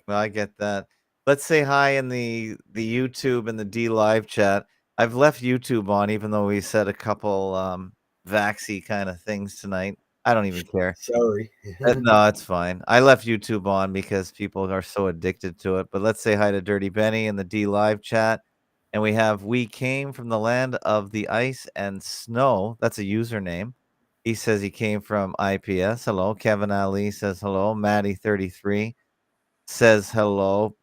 Well, I get that. Let's say hi in the YouTube and the D Live chat. I've left YouTube on, even though we said a couple vaxy kind of things tonight. I don't even care. Sorry. No, it's fine. I left YouTube on because people are so addicted to it. But let's say hi to Dirty Benny in the D Live chat. And we came from the land of the ice and snow. That's a username. He says he came from IPS. Hello. Kevin Ali says hello. Maddie33 says hello.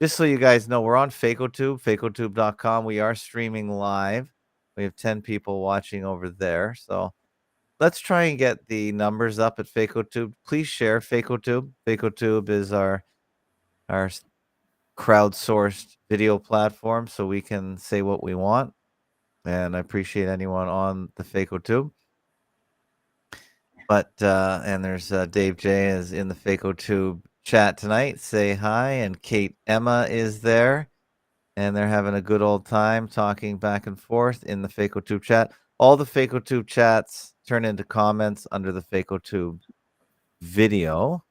Just so you guys know, we're on FacoTube, FacoTube.com. We are streaming live. We have 10 people watching over there. So let's try and get the numbers up at FacoTube. Please share FacoTube. FacoTube is our crowdsourced video platform, so we can say what we want. And I appreciate anyone on the FacoTube. But and there's Dave J is in the FacoTube chat tonight. Say hi, and Kate Emma is there, and they're having a good old time talking back and forth in the FacoTube chat. All the FacoTube chats turn into comments under the FacoTube video,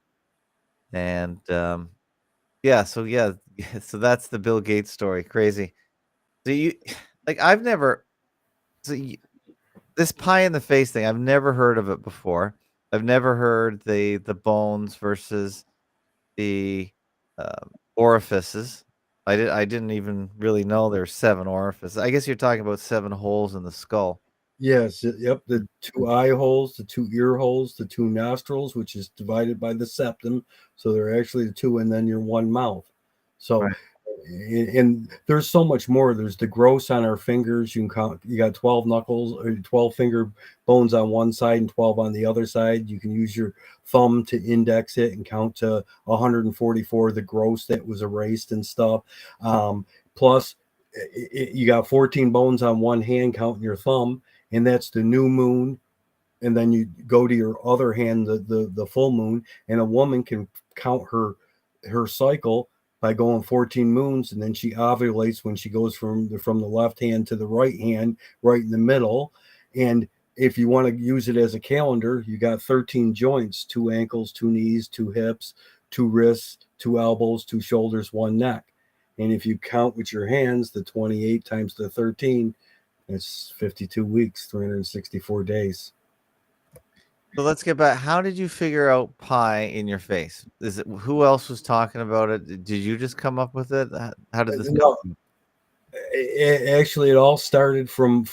and yeah, so that's the Bill Gates story. Crazy. So I've never this pie in the face thing. I've never heard of it before. I've never heard the bones versus the orifices. I didn't even really know there's 7 orifices. I guess you're talking about 7 holes in the skull. Yes, yep. The 2 eye holes, the 2 ear holes, the 2 nostrils, which is divided by the septum. So they're actually the 2, and then your 1 mouth. So, right. And there's so much more. There's the gross on our fingers. You can count. You got 12 knuckles, or 12 finger bones on one side and 12 on the other side. You can use your thumb to index it and count to 144. The gross that was erased and stuff. Plus, you got 14 bones on one hand, counting your thumb. And that's the new moon, and then you go to your other hand, the full moon, and a woman can count her cycle by going 14 moons, and then she ovulates when she goes from the left hand to the right hand, right in the middle. And if you want to use it as a calendar, you got 13 joints: 2 ankles, 2 knees, 2 hips, 2 wrists, 2 elbows, 2 shoulders, 1 neck. And if you count with your hands, the 28 times the 13, it's 52 weeks, 364 days. So let's get back. How did you figure out pie in your face? Is it who else was talking about it? Did you just come up with it? How did this go? Actually, it all started from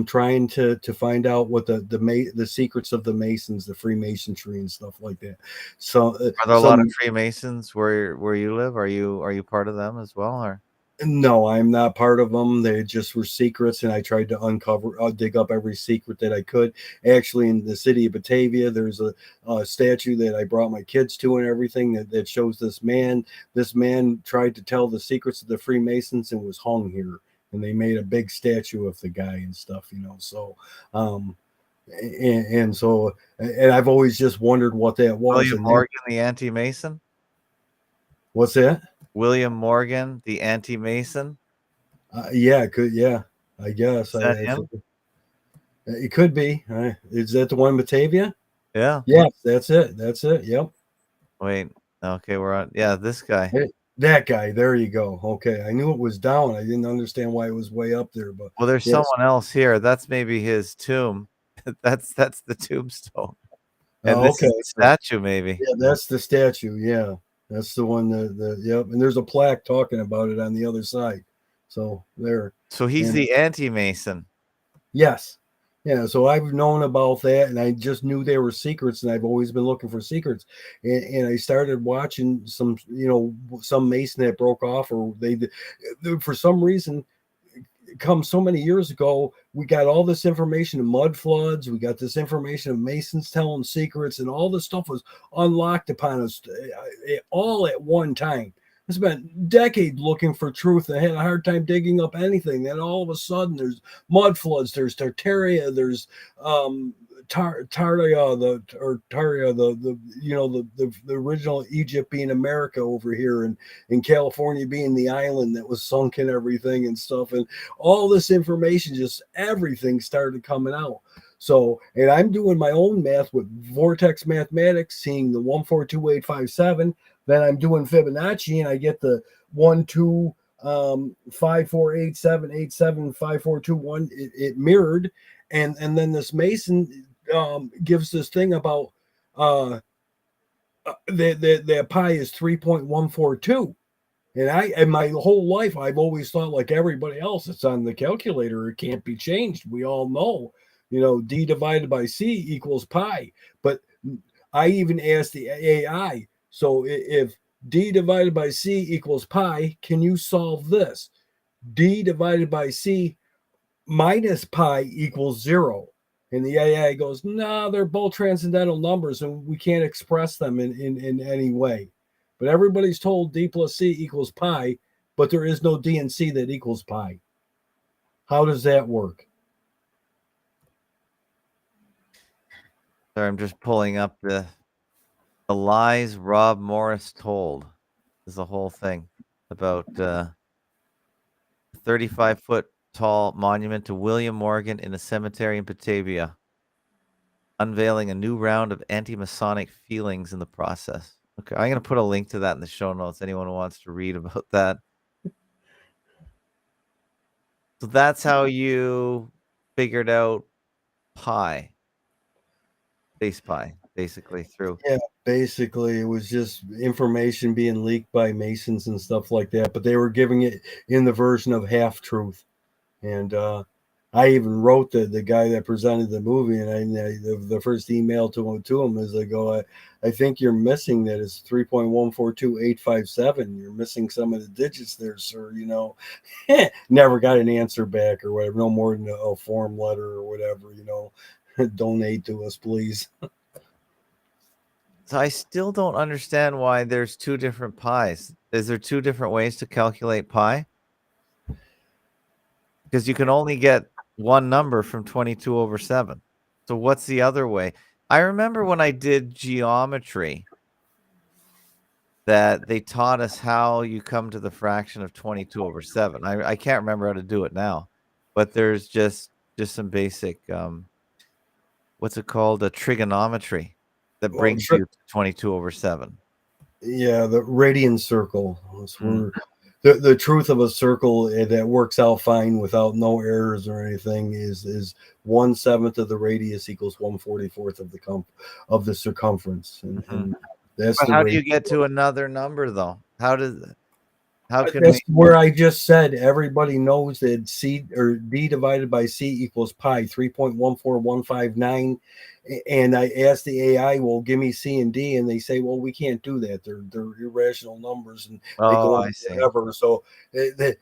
trying to find out what the secrets of the Masons, the Freemasonry and stuff like that. So are there a lot of Freemasons where you live? Are you part of them as well, or? No, I'm not part of them. They just were secrets, and I tried to dig up every secret that I could. Actually, in the city of Batavia, there's a statue that I brought my kids to and everything that shows this man. This man tried to tell the secrets of the Freemasons and was hung here. And they made a big statue of the guy and stuff, So, and I've always just wondered what that was. William Morgan, the anti-Mason? What's that? William Morgan, the anti-Mason? Yeah, I guess. Is that him? It could be. Is that the one in Batavia? Yeah. Yes, that's it. Yep. Wait. Okay, we're on. Yeah, this guy. Hey, that guy. There you go. Okay, I knew it was down. I didn't understand why it was way up there, but well, there's someone else here. That's maybe his tomb. that's the tombstone. And this is the statue, maybe. Yeah, that's the statue. Yeah. That's the one yep. And there's a plaque talking about it on the other side. So there. So he's the anti-Mason. Yes. Yeah. So I've known about that, and I just knew they were secrets, and I've always been looking for secrets. And I started watching some Mason that broke off, or they for some reason, come so many years ago, we got all this information of mud floods. We got this information of Masons telling secrets, and all this stuff was unlocked upon us all at one time. I spent decades looking for truth and had a hard time digging up anything. Then all of a sudden, there's mud floods, there's Tartaria, there's Tartaria, the original Egypt being America over here, and in California being the island that was sunk and everything and stuff, and all this information, just everything started coming out. So, and I'm doing my own math with Vortex Mathematics, seeing the 142857. Then I'm doing Fibonacci, and I get the 1 2 5 4 8 7 8 7 5 4 2 1. It mirrored, and then this Mason gives this thing about the pi is 3.142. And my whole life, I've always thought, like everybody else, it's on the calculator. It can't be changed. We all know, D divided by C equals pi. But I even asked the AI, so if D divided by C equals pi, can you solve this? D divided by C minus pi equals 0. And the AI goes, no, they're both transcendental numbers, and we can't express them in any way. But everybody's told D plus C equals pi, but there is no D and C that equals pi. How does that work? Sorry, I'm just pulling up the lies Rob Morris told. Is the whole thing about 35-foot tall monument to William Morgan in a cemetery in Batavia, unveiling a new round of anti-Masonic feelings in the process. Okay, I'm going to put a link to that in the show notes. Anyone who wants to read about that. So that's how you figured out pi, base pi, basically through. Yeah, basically it was just information being leaked by Masons and stuff like that, but they were giving it in the version of half truth. And I even wrote the guy that presented the movie, and the first email to him is I go, I think you're missing that it's 3.142857. You're missing some of the digits there, sir. You know, never got an answer back or whatever. No more than a form letter or whatever. You know, donate to us, please. So I still don't understand why there's two different pies. Is there two different ways to calculate pi? Because you can only get one number from 22/7. So what's the other way? I remember when I did geometry that they taught us how you come to the fraction of 22/7. I can't remember how to do it now, but there's just some basic what's it called? A trigonometry that brings you to 22/7. Yeah, the radian circle. That's where the truth of a circle that works out fine without no errors or anything is 1/7 of the radius equals 1/44 of the circumference, and that's But the how do you get to another number though? How can that's where I just said everybody knows that C or D divided by C equals pi 3.14159. And I asked the AI, well, give me C and D, and they say, well, we can't do that. They're irrational numbers, and they go on whatever. So it's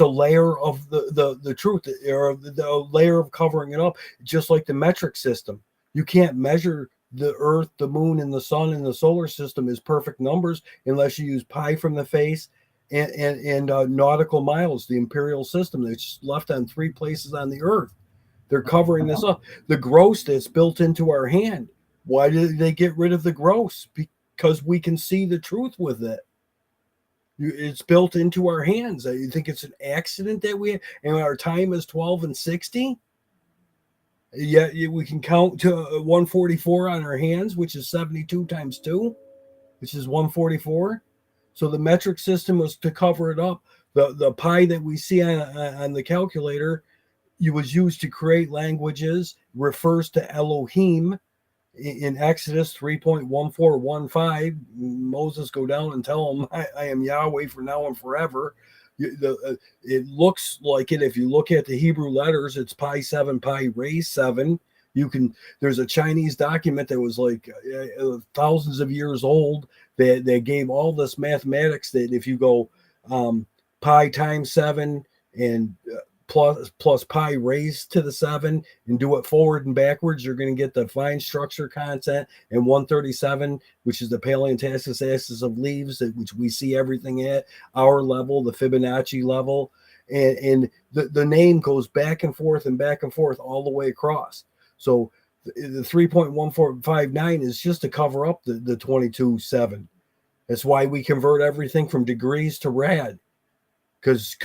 a layer of the truth, or the layer of covering it up, just like the metric system. You can't measure the Earth, the Moon, and the Sun in the solar system as perfect numbers unless you use pi from the face and nautical miles, the imperial system that's left on 3 places on the Earth. They're covering this up. The gross that's built into our hand. Why did they get rid of the gross? Because we can see the truth with it. It's built into our hands. You think it's an accident that we have, and our time is 12 and 60? Yeah, we can count to 144 on our hands, which is 72 times 2, which is 144. So the metric system was to cover it up. The pi that we see on the calculator, it was used to create languages, refers to Elohim. In Exodus 3.1415, Moses go down and tell him, I am Yahweh for now and forever. It looks like it. If you look at the Hebrew letters, it's pi 7, pi raised 7. There's a Chinese document that was like thousands of years old that gave all this mathematics that if you go pi times 7 and plus pi raised to the 7 and do it forward and backwards, you're going to get the fine structure content, and 137, which is the paleontactic axis of leaves, which we see everything at our level, the Fibonacci level, and the name goes back and forth all the way across. So the 3.1459 is just to cover up the 22/7. That's why we convert everything from degrees to rad, because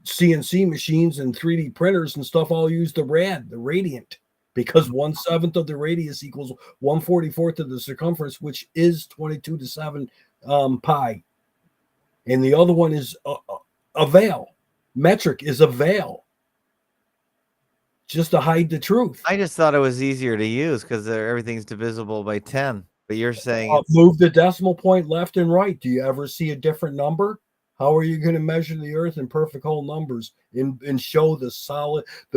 CNC machines and 3D printers and stuff all use the radiant, because 1/7 of the radius equals 1/44 of the circumference, which is 22/7 pi. And the other one is a veil. Metric is a veil, just to hide the truth. I just thought it was easier to use because everything's divisible by 10. But you're saying move the decimal point left and right. Do you ever see a different number? How are you going to measure the Earth in perfect whole numbers and show the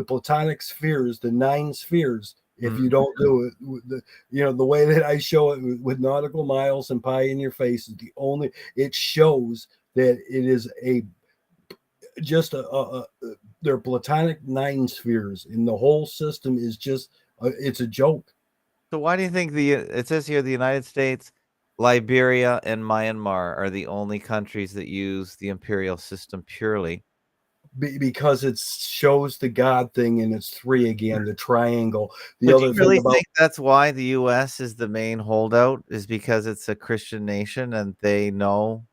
Platonic spheres, the 9 spheres, if you don't do it? The way that I show it with nautical miles and pi in your face is it shows that it is they're Platonic 9 spheres, and the whole system is just it's a joke. So why do you think it says here the United States Liberia and Myanmar are the only countries that use the imperial system purely. Because it shows the God thing, and it's 3 again, the triangle. The But do other you thing really about think that's why the US is the main holdout, is because it's a Christian nation and they know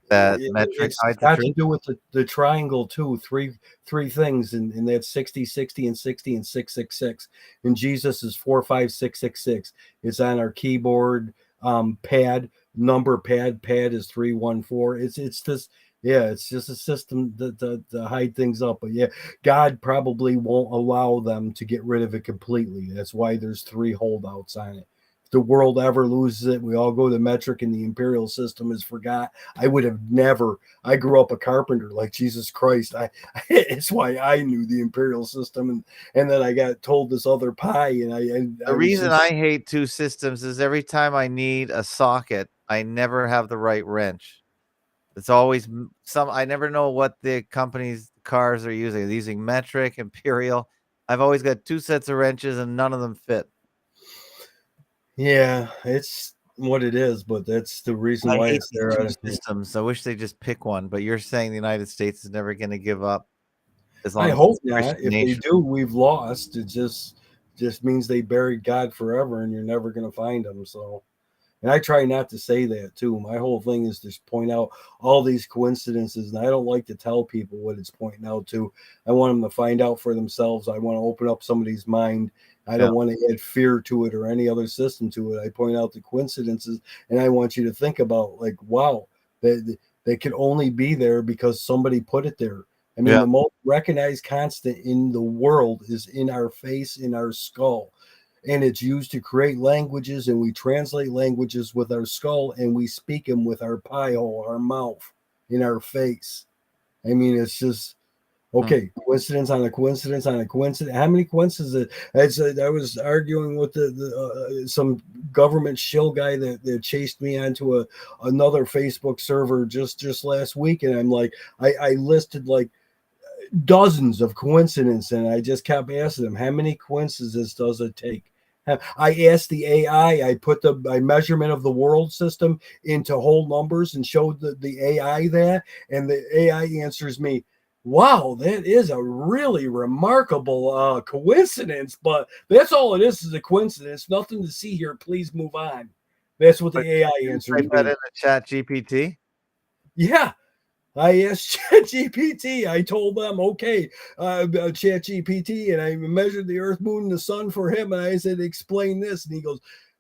that metric it's hides the got to truth? do with the triangle too. Three things, and that's 60, 60, and 60, and 666. And Jesus is 45666. It's on our keyboard pad, number pad. Pad is 314. It's this. Yeah, it's just a system to hide things up. But yeah, God probably won't allow them to get rid of it completely. That's why there's 3 holdouts on it. If the world ever loses it, we all go to metric and the imperial system is forgot. I would have never. I grew up a carpenter, like Jesus Christ. It's why I knew the imperial system, and then I got told this other pie, and I The was reason just I hate 2 systems is every time I need a socket, I never have the right wrench. It's always I never know what the company's cars are using. They're using metric, imperial. I've always got 2 sets of wrenches and none of them fit. yeah, it's what it is, but that's the reason I why hate it's these there. 2 systems. I wish they just pick one, but you're saying the United States is never gonna give up as I long as hope it's a not. Christian If they nation. do, we've lost. It just means they buried God forever, and you're never going to find him. So, and I try not to say that too. My whole thing is to point out all these coincidences, and I don't like to tell people what it's pointing out to. I want them to find out for themselves. I want to open up somebody's mind. I Yeah. don't want to add fear to it or any other system to it. I point out the coincidences, and I want you to think about, like, wow, they could only be there because somebody put it there. I mean, Yeah. the most recognized constant in the world is in our face, in our skull. And it's used to create languages, and we translate languages with our skull, and we speak them with our pie hole, our mouth, in our face. I mean, it's just okay. Coincidence on a coincidence on a coincidence. How many coincidences? I was arguing with some government shill guy that chased me onto another Facebook server just last week, and I'm like, I listed like dozens of coincidences, and I just kept asking them, how many coincidences does it take? I asked the AI, I put my measurement of the world system into whole numbers and showed the AI that, and the AI answers me, wow, that is a really remarkable coincidence, but that's all it is a coincidence. Nothing to see here. Please move on. That's what the But AI did you answers type that me. in the chat GPT? Yeah, I asked ChatGPT. I told them, okay, ChatGPT, and I measured the Earth, Moon, and the Sun for him, and I said, explain this, and he goes,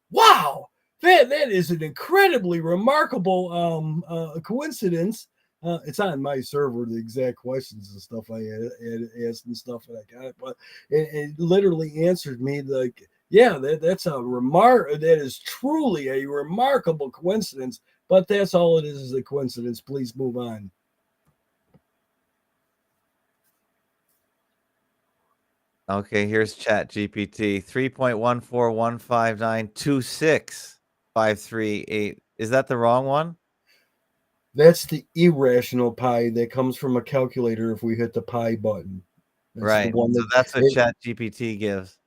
"Wow, that is an incredibly remarkable coincidence." It's on my server, the exact questions and stuff I had asked and stuff, and I got it, but it literally answered me like, "Yeah, that's a remark. That is truly a remarkable coincidence." But that's all it is a coincidence. Please move on. Okay, here's chat GPT 3.14159265338. Is that the wrong one? That's the irrational pi that comes from a calculator if we hit the pi button. That's the Right. one So that that's what chat GPT gives.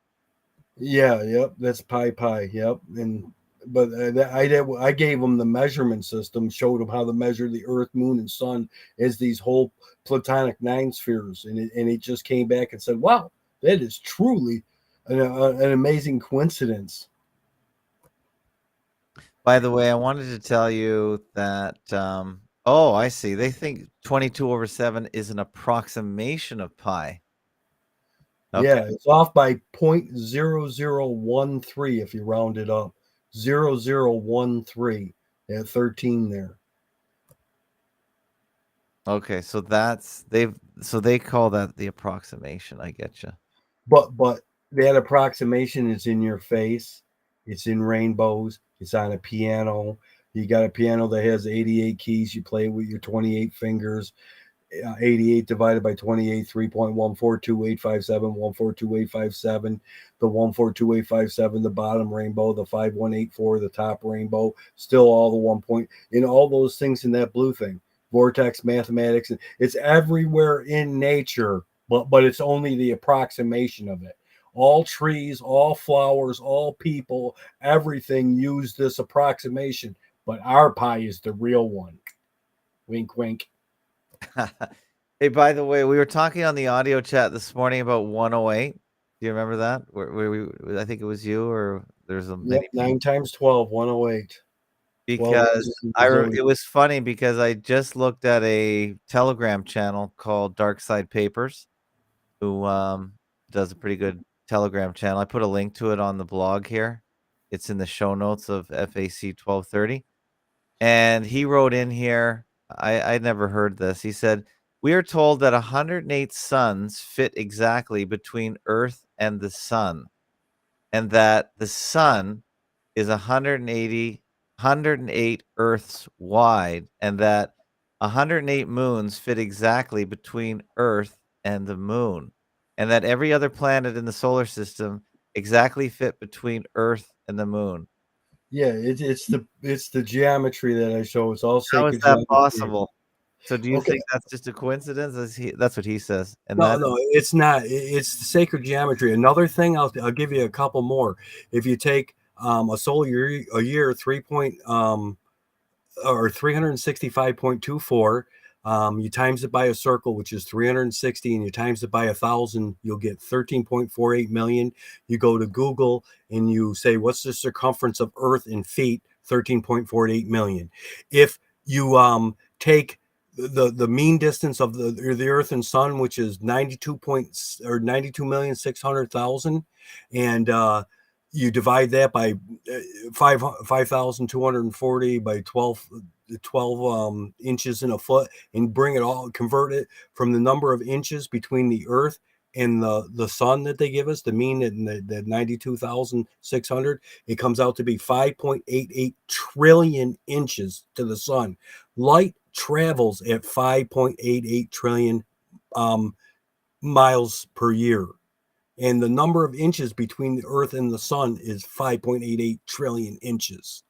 yeah, yep, that's pi, yep. And but I gave them the measurement system, showed them how to measure the Earth, Moon, and Sun as these whole platonic 9 spheres, and it just came back and said, "Wow, that is truly an amazing coincidence." By the way, I wanted to tell you that oh, I see. They think 22/7 is an approximation of pi. Okay. Yeah, it's off by 0.0013 if you round it up. 0013 at 13 there. Okay, so they call that the approximation. I get you. But that approximation is in your face. It's in rainbows. It's on a piano. You got a piano that has 88 keys. You play with your 28 fingers. 88 divided by 28, 3.142857, 142,857, the 142,857, the bottom rainbow, the 5184, the top rainbow, still all the 1 point, in all those things in that blue thing. Vortex mathematics, it's everywhere in nature, but it's only the approximation of it. All trees, all flowers, all people, everything use this approximation. but our pi is the real one. Wink, wink. Hey, by the way, we were talking on the audio chat this morning about 108. Do you remember that? Where I think it was you, or there's a Yep, many 9 times 12, 108. because it was funny because I just looked at a Telegram channel called Dark Side Papers, who does a pretty good Telegram channel. I put a link to it on the blog here. It's in the show notes of FAC 1230. And he wrote in here, I'd never heard this. He said, we are told that 108 suns fit exactly between Earth and the sun, and that the sun is 108 Earths wide, and that 108 moons fit exactly between Earth and the moon, and that every other planet in the solar system exactly fit between Earth and the moon. Yeah, it's the geometry that I show. It's all How is sacred that geometry. possible? So do you Okay. think that's just a coincidence? That's what he says. And No, it's not. It's the sacred geometry. Another thing, I'll give you a couple more. If you take a solar year 365.24, you times it by a circle, which is 360, and you times it by 1,000, you'll get 13.48 million. You go to Google and you say, what's the circumference of Earth in feet? 13.48 million. If you take the mean distance of the Earth and Sun, which is 92,600,000, and you divide that by 5,240 by 12 inches in a foot, and convert it from the number of inches between the Earth and the sun that they give us, the mean at the 92,600, it comes out to be 5.88 trillion inches to the sun. Light travels at 5.88 trillion miles per year. And the number of inches between the Earth and the sun is 5.88 trillion inches.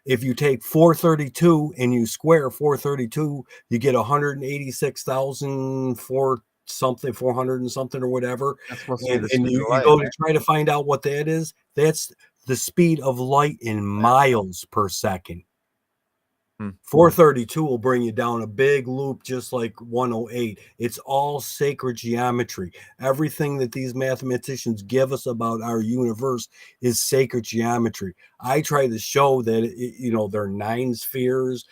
If you take 432 and you square 432, you get 186,000 400 and something or whatever. And you go to try to find out what that is. That's the speed of light in miles per second. 432 will bring you down a big loop, just like 108. It's all sacred geometry. Everything that these mathematicians give us about our universe is sacred geometry. I try to show that, they're 9 spheres.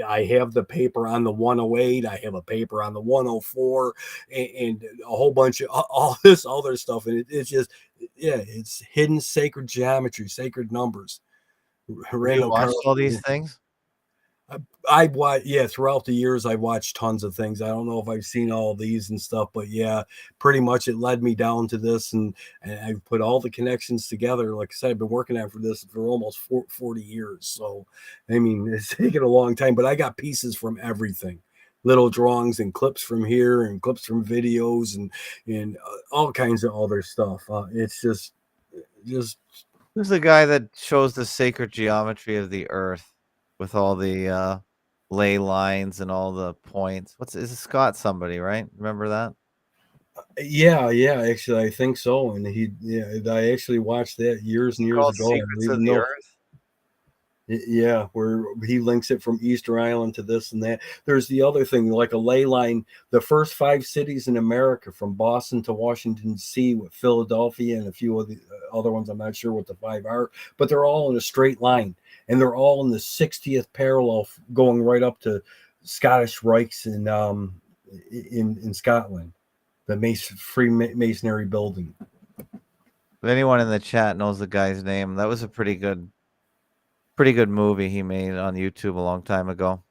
I have the paper on the 108. I have a paper on the 104 and a whole bunch of all this other stuff. And it's just, it's hidden sacred geometry, sacred numbers. Have you watched all these things? Throughout the years, I watched tons of things. I don't know if I've seen all these and stuff, but yeah, pretty much it led me down to this, and I've put all the connections together. Like I said, I've been working on this for almost 40 years. So, I mean, it's taken a long time, but I got pieces from everything, little drawings and clips from here and clips from videos and all kinds of other stuff. It's just who's the guy that shows the sacred geometry of the Earth with all the ley lines and all the points? Is it Scott somebody, right? Remember that? Yeah, actually, I think so. And I actually watched that years and years ago. Secrets of the Earth. Yeah, where he links it from Easter Island to this and that. There's the other thing, like a ley line. The first 5 cities in America, from Boston to Washington D.C., with Philadelphia and a few of the other ones, I'm not sure what the 5 are, but they're all in a straight line, and they're all in the 60th parallel, going right up to Scottish Rites in Scotland, the Freemasonry building. If anyone in the chat knows the guy's name, that was a pretty good movie he made on YouTube a long time ago.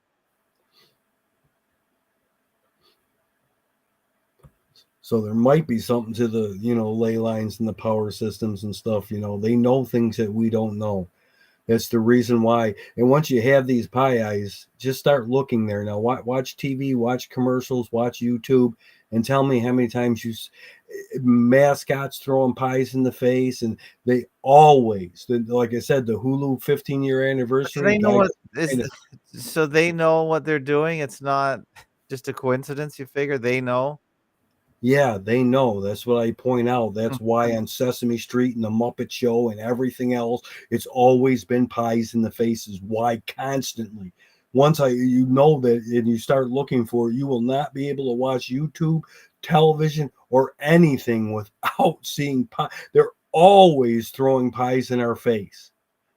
So there might be something to the, ley lines and the power systems and stuff. They know things that we don't know. That's the reason why. And once you have these pie eyes, just start looking there. Now, watch TV, watch commercials, watch YouTube, and tell me how many times mascots throwing pies in the face, and they always, like I said, the Hulu 15-year anniversary. They know so they know what they're doing. It's not just a coincidence. You figure they know. Yeah, they know. That's what I point out. That's why on Sesame Street and the Muppet Show and everything else, it's always been pies in the faces. Why constantly? Once you know that and you start looking for it, you will not be able to watch YouTube, television, or anything without seeing pie. They're always throwing pies in our face.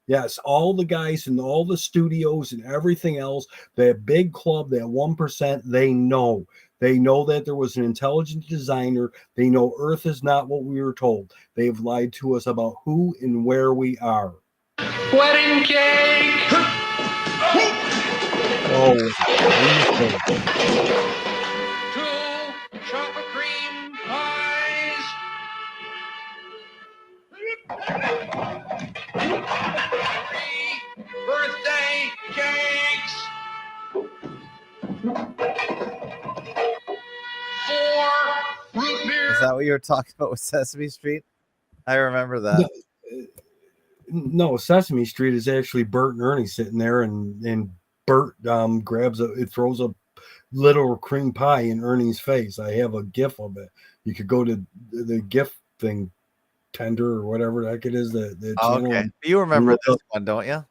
Yes, all the guys in all the studios and everything else, that big club, that 1%, they know. They know that there was an intelligent designer. They know Earth is not what we were told. They've lied to us about who and where we are. Wedding cake! Oh, what do you think? 2 chocolate cream pies! 3 birthday cakes! 4 root beer! Is that what you were talking about with Sesame Street? I remember that. No, Sesame Street is actually Bert and Ernie sitting there, and Bert throws a little cream pie in Ernie's face. I have a GIF of it. You could go to the GIF thing, Tender or whatever the heck it is. The Oh, channel. okay. You remember look this up- one, don't you?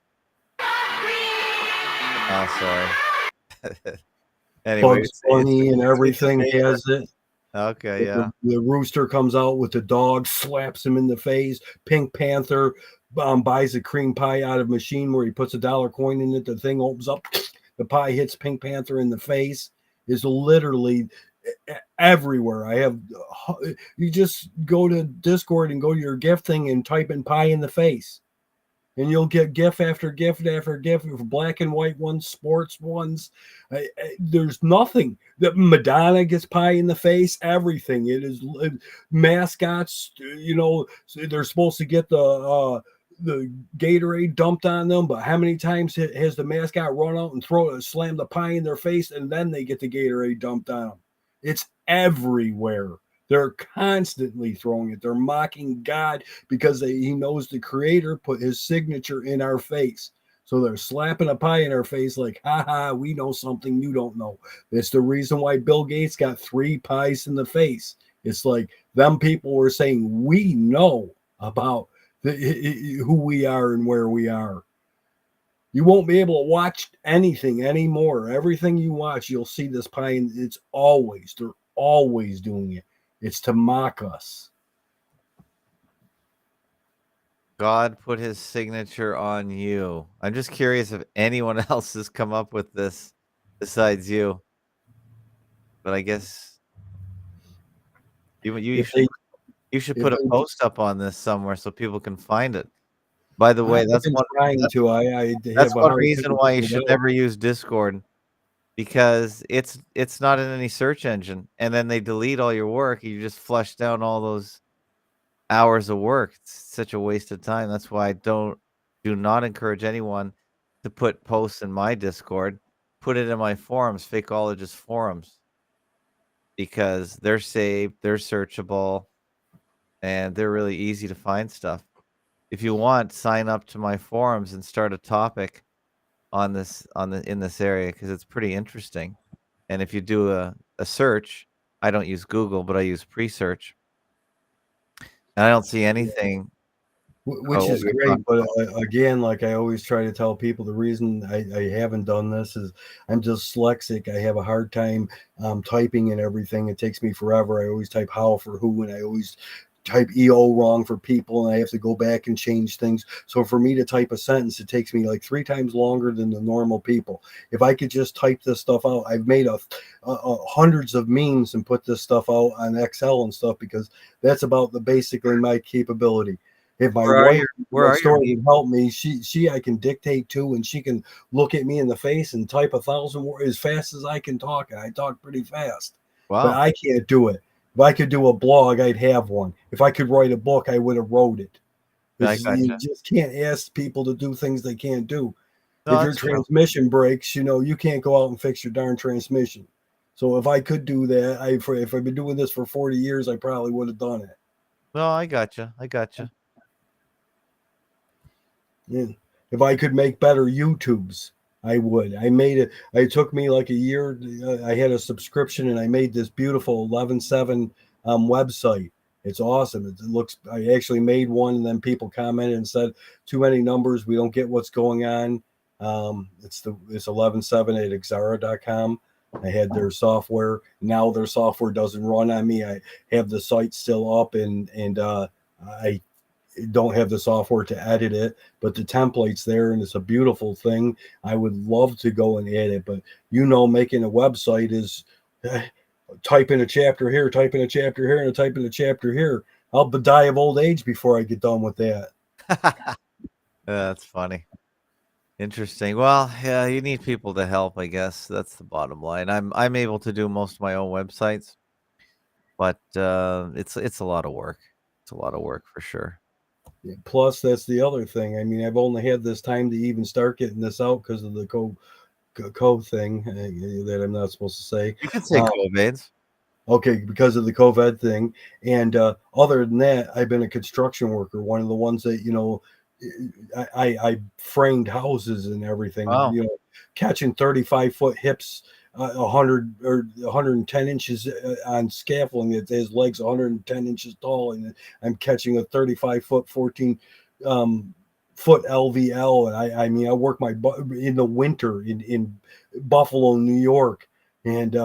Oh, sorry. Anyway, Bugs Bunny and everything has it. Okay, yeah. The rooster comes out with the dog, slaps him in the face. Pink Panther buys a cream pie out of a machine where he puts a dollar coin in it. The thing opens up. The pie hits Pink Panther in the face. Is literally everywhere. I have. You just go to Discord and go to your GIF thing and type in pie in the face. And you'll get GIF after GIF after GIF, black and white ones, sports ones. There's nothing that Madonna gets pie in the face. Everything. It is mascots. You know, they're supposed to get the Gatorade dumped on them, but how many times has the mascot run out and slam the pie in their face, and then they get the Gatorade dumped on them? It's everywhere. They're constantly throwing it. They're mocking God because he knows the creator put his signature in our face. So they're slapping a pie in our face like, ha ha, we know something you don't know. It's the reason why Bill Gates got 3 pies in the face. It's like them people were saying, we know about who we are and where we are. You won't be able to watch anything anymore. Everything you watch, you'll see this pie, and they're always doing it. It's to mock us. God put his signature on you. I'm just curious if anyone else has come up with this besides you. But I guess you should put a post up on this somewhere so people can find it. By the way, that's one reason why you should never use Discord, because it's not in any search engine, and then they delete all your work. You just flush down all those hours of work. It's such a waste of time. That's why I do not encourage anyone to put posts in my Discord. Put it in my forums, Fakeologist forums, because they're saved, they're searchable, and they're really easy to find stuff. If you want, sign up to my forums and start a topic in this area, because it's pretty interesting. And if you do a search, I don't use Google, but I use pre-search, and I don't see anything. Which is great, but again, like I always try to tell people, the reason I haven't done this is I'm dyslexic. I have a hard time typing and everything. It takes me forever. I always type how for who, and I always type EO wrong for people, and I have to go back and change things. So for me to type a sentence, it takes me like 3 times longer than the normal people. If I could just type this stuff out, I've made hundreds of memes and put this stuff out on Excel and stuff, because that's about basically my capability. If my wife can help me, she I can dictate to, and she can look at me in the face and type 1,000 words as fast as I can talk. And I talk pretty fast. Wow. But I can't do it. If I could do a blog, I'd have one. If I could write a book, I would have wrote it. You just can't ask people to do things they can't do. No, if your transmission breaks, you can't go out and fix your darn transmission. So if I could do that, if I've been doing this for 40 years, I probably would have done it. No, I gotcha. Yeah. If I could make better YouTubes, I would. I made it. It took me like a year. I had a subscription, and I made this beautiful 11.7 website. It's awesome. It looks. I actually made one, and then people commented and said, "Too many numbers. We don't get what's going on." It's 11.7 at Xara.com. I had their software. Now their software doesn't run on me. I have the site still up, and I don't have the software to edit it, but the template's there, and it's a beautiful thing. I would love to go and add it, but making a website is type in a chapter here, type in a chapter here, and type in a chapter here. I'll die of old age before I get done with that. That's funny. Interesting. Well, yeah, you need people to help, I guess. That's the bottom line. I'm able to do most of my own websites, but it's a lot of work. It's a lot of work for sure. Yeah, plus, that's the other thing. I mean, I've only had this time to even start getting this out because of the COVID thing that I'm not supposed to say. You can say COVIDs. Okay, because of the COVID thing. And other than that, I've been a construction worker. One of the ones that, I framed houses and everything, Wow. Catching 35-foot hips, 100 or 110 inches on scaffolding that his legs 110 inches tall, and I'm catching a 35-foot 14 foot LVL. And I mean I work my in the winter in Buffalo, New York, and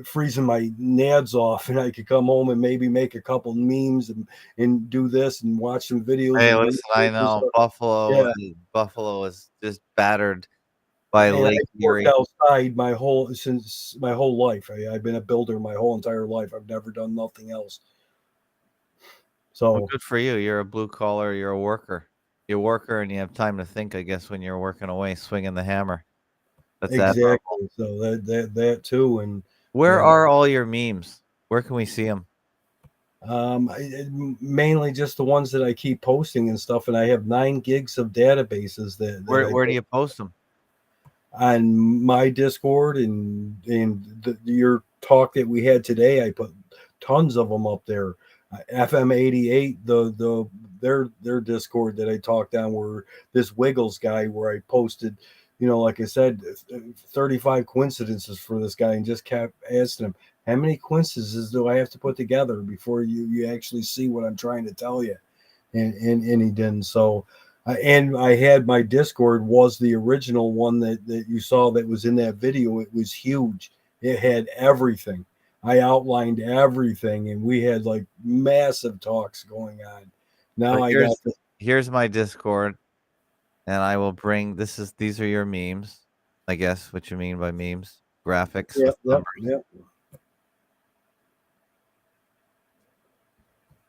freezing my nads off, and I could come home and maybe make a couple memes and do this and watch some videos. Hey, listen, I know Buffalo is just battered by Lake Erie. Outside since my whole life. I've been a builder my whole entire life. I've never done nothing else. So well, good for you. You're a blue collar. You're a worker. You're a worker, and you have time to think, I guess, when you're working away, swinging the hammer. That's exactly. admirable. So that too. And where are all your memes? Where can we see them? Mainly just the ones that I keep posting and stuff. And I have 9 gigs of databases that where do you post them? On my Discord and your talk that we had today. I put tons of them up there. FM88, their Discord that I talked on, where this Wiggles guy, where I posted, like I said, 35 coincidences for this guy, and just kept asking him, how many coincidences do I have to put together before you actually see what I'm trying to tell you? And he didn't. So and I had my Discord was the original one that you saw that was in that video. It was huge. It had everything. I outlined everything, and we had like massive talks going on. Now here's my Discord, and I will bring these are your memes, I guess what you mean by memes, graphics. Yep.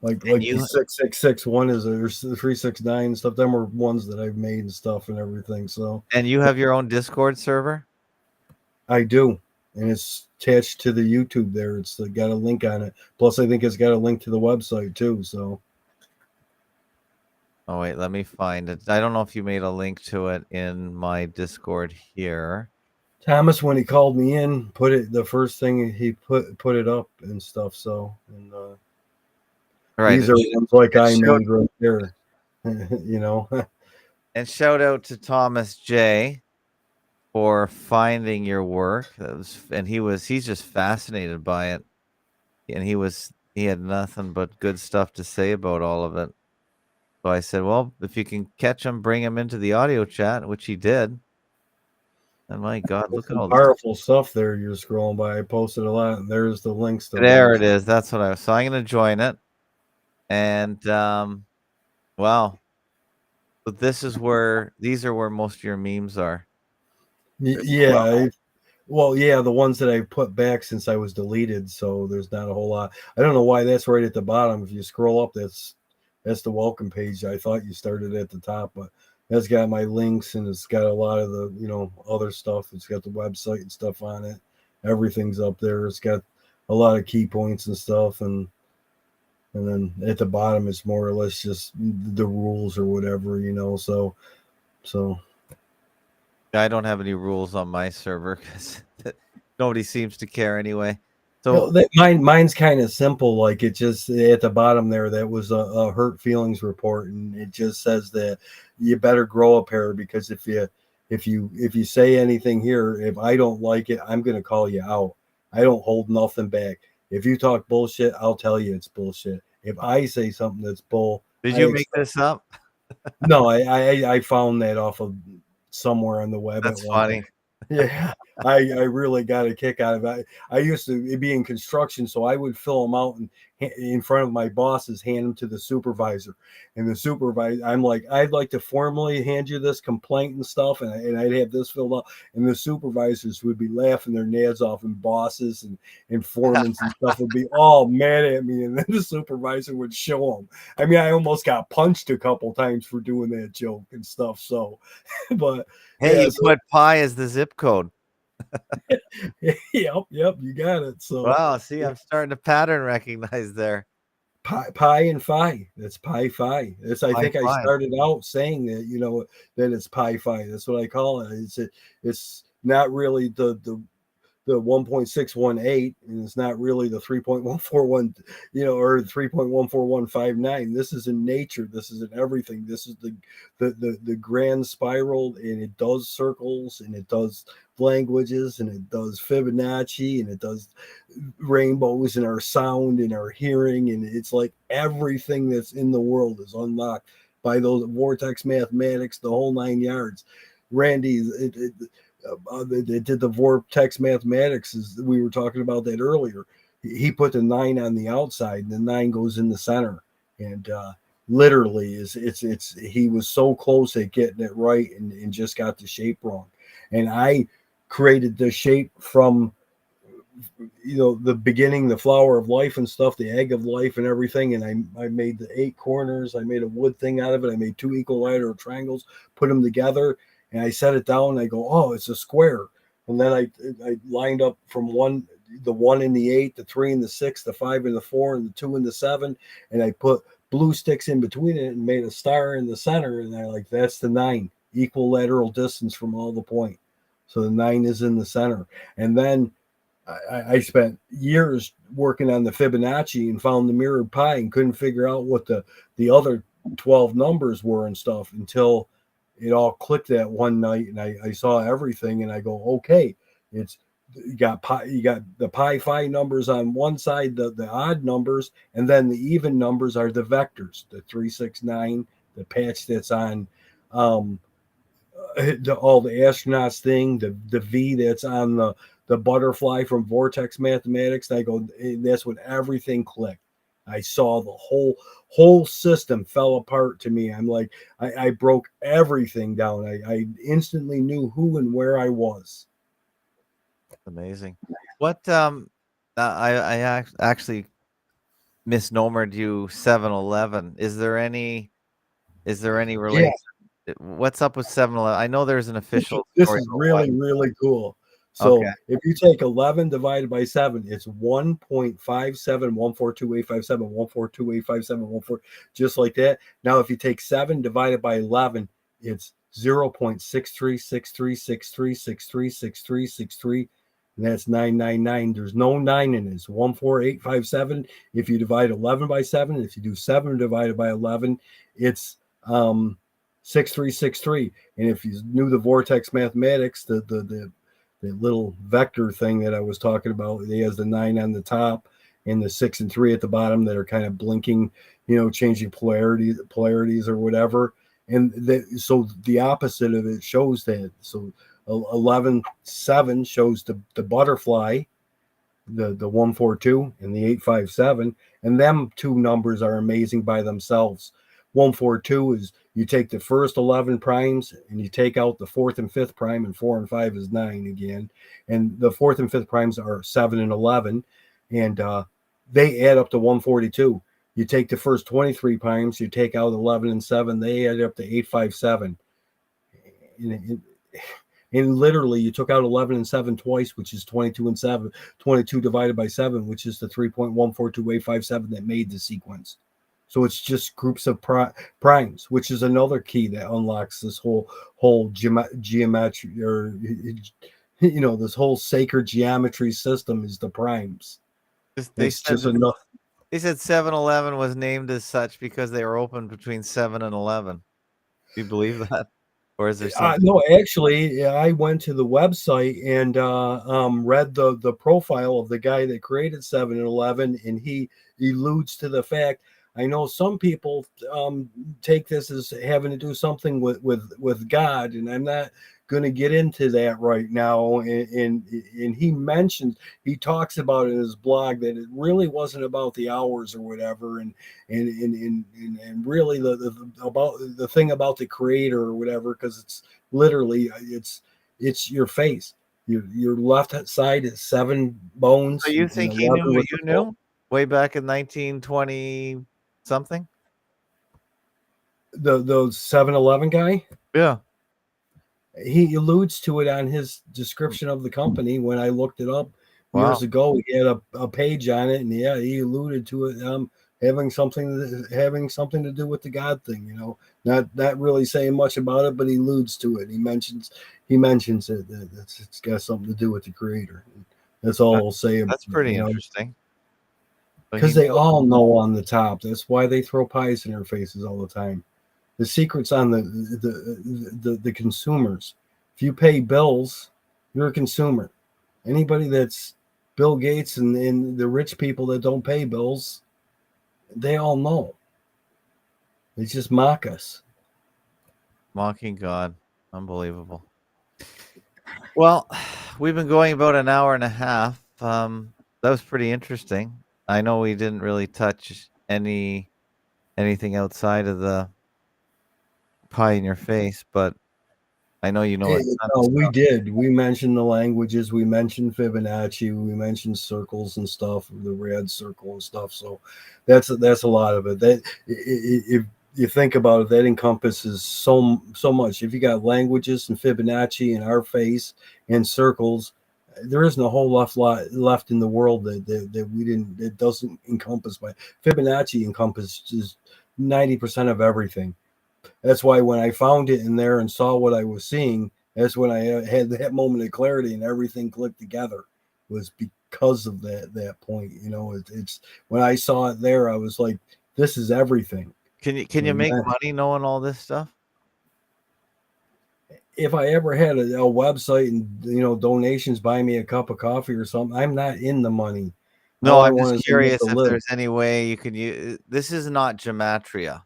Like the 666 one is there's the 369 stuff. Them are ones that I've made and stuff and everything. So and you have your own Discord server? I do, and it's attached to the YouTube there. It's got a link on it. Plus, I think it's got a link to the website too. So, oh wait, let me find it. I don't know if you made a link to it in my Discord here. Thomas, when he called me in, put it the first thing he put it up and stuff. So, and right, these are ones like I made right there, And shout out to Thomas J for finding your work. He's just fascinated by it, and he had nothing but good stuff to say about all of it. So I said, well, if you can catch him, bring him into the audio chat, which he did. And my God, look at all this powerful stuff there. You're scrolling by. I posted a lot, and there's the links to there. It is. That's what I was. So I'm going to join it, and wow. But these are where most of your memes are. Yeah. The ones that I put back since I was deleted. So there's not a whole lot. I don't know why that's right at the bottom. If you scroll up, that's the welcome page. I thought you started at the top, but that's got my links, and it's got a lot of the, other stuff. It's got the website and stuff on it. Everything's up there. It's got a lot of key points and stuff. And then at the bottom, it's more or less just the rules or whatever, so. I don't have any rules on my server because nobody seems to care anyway. So mine's kind of simple. Like, it just at the bottom there, that was a hurt feelings report, and it just says that you better grow a pair, because if if you say anything here, if I don't like it, I'm going to call you out. I don't hold nothing back. If you talk bullshit, I'll tell you it's bullshit. If I say something that's bull, Did I you make expect- this up? No, I found that off of somewhere on the web. That's at one funny. time. Yeah, I really got a kick out of it. I used to be in construction, so I would fill them out and in front of my bosses, hand them to the supervisor. And the supervisor, I'm like, I'd like to formally hand you this complaint and stuff, and I'd have this filled out. And the supervisors would be laughing their nads off, and bosses and foremen and stuff would be all mad at me. And then the supervisor would show them. I mean, I almost got punched a couple times for doing that joke and stuff. So, but Hey, yeah, you so- put pi as the zip code. yep, you got it. So Wow, see, I'm starting to pattern recognize there. pi and phi. That's pi phi. That's I Pi think I phi. started out saying that, that it's pi phi. That's what I call it. It's not really the 1.618, and it's not really the 3.141, or 3.14159. This is in nature. This is in everything. This is the grand spiral, and it does circles, and it does languages, and it does Fibonacci, and it does rainbows in our sound and our hearing, and it's like everything that's in the world is unlocked by those vortex mathematics, the whole 9 yards. Randy, they did the vortex mathematics, as we were talking about that earlier. He put the 9 on the outside, and the 9 goes in the center, and literally it's he was so close at getting it right, and just got the shape wrong. And I created the shape from the beginning, the flower of life and stuff, the egg of life and everything. And I made the 8 corners. I made a wood thing out of it. I made 2 equilateral triangles, put them together, and I set it down. And I go, oh, it's a square. And then I lined up from the 1 and the 8, the 3 and the 6, the 5 and the 4, and the 2 and the 7. And I put blue sticks in between it and made a star in the center. And that's the 9, equilateral distance from all the point. So the 9 is in the center. And then I spent years working on the Fibonacci and found the mirrored pi and couldn't figure out what the other 12 numbers were and stuff until it all clicked that one night, and I saw everything, and I go, okay, you got the pi phi numbers on one side, the odd numbers, and then the even numbers are the vectors, the 3, 6, 9, the patch that's on all the astronauts thing, the V that's on the butterfly from vortex mathematics. And I go, that's when everything clicked. I saw the whole system fell apart to me. I'm like, I broke everything down. I instantly knew who and where I was. Amazing. What I actually misnomered you 7-Eleven. Is there any relation? What's up with 7-Eleven? I know there's an official This story is about really, why. really cool. So Okay. if you take 11 divided by 7, it's 1.5714285714285714, just like that. Now, if you take 7 divided by 11, it's 0.63636363636363, and that's 999. There's no 9 in it. It's 14857. If you divide 11 by 7, if you do 7 divided by 11, it's 6363. And if you knew the vortex mathematics, the little vector thing that I was talking about, he has the 9 on the top and the 6 and 3 at the bottom that are kind of blinking, changing polarities or whatever. And so the opposite of it shows that. So 11.7 shows the butterfly, the 142 and the 857, and them two numbers are amazing by themselves. 142 is you take the first 11 primes and you take out the 4th and 5th prime, and 4 and 5 is 9 again. And the 4th and 5th primes are 7 and 11, and they add up to 142. You take the first 23 primes, you take out 11 and 7, they add up to 857. And literally, you took out 11 and 7 twice, which is 22 and 7. 22 divided by 7, which is the 3.142857 that made the sequence. So it's just groups of primes, which is another key that unlocks this whole geometry, or this whole sacred geometry system is the primes. They said 7-Eleven was named as such because they were open between 7 and 11. Do you believe that? or is there something? No, actually, I went to the website and read the profile of the guy that created 7-Eleven, and he alludes to the fact. I know some people take this as having to do something with God, and I'm not going to get into that right now. And he talks about in his blog that it really wasn't about the hours or whatever, and really about the thing about the creator or whatever, because it's literally it's your face. Your left side is 7 bones. So you and think he 11 knew what with you the four. knew way back in 1920 something? The 7-Eleven guy? Yeah. He alludes to it on his description of the company. When I looked it up Wow. years ago, he had a page on it, and yeah, he alluded to it having something to do with the God thing. Not really saying much about it, but he alludes to it. He mentions it that it's got something to do with the creator. That's all I'll say about That's pretty it, interesting. But because he they knew. all know on the top. That's why they throw pies in their faces all the time. The secret's on the consumers. If you pay bills, you're a consumer. Anybody that's Bill Gates and the rich people that don't pay bills, they all know. They just mock us. Mocking God. Unbelievable. Well, we've been going about an hour and a half. That was pretty interesting. I know we didn't really touch anything outside of the pie in your face, but I know you know a ton of No, we stuff. did. We mentioned the languages. We mentioned Fibonacci. We mentioned circles and stuff, the red circle and stuff. So that's a lot of it. That if you think about it, that encompasses so much. If you got languages and Fibonacci and our face and circles, there isn't a whole lot left in the world that we didn't, that doesn't encompass by Fibonacci encompasses 90% of everything. That's why when I found it in there and saw what I was seeing, that's when I had that moment of clarity and everything clicked together. Was because of that point. It's when I saw it there, I was like, this is everything. Can you make money knowing all this stuff? If I ever had a website and donations, buy me a cup of coffee or something, I'm not in the money. No, All I I'm want just is to make curious a if living. there's any way you can use. This is not gematria.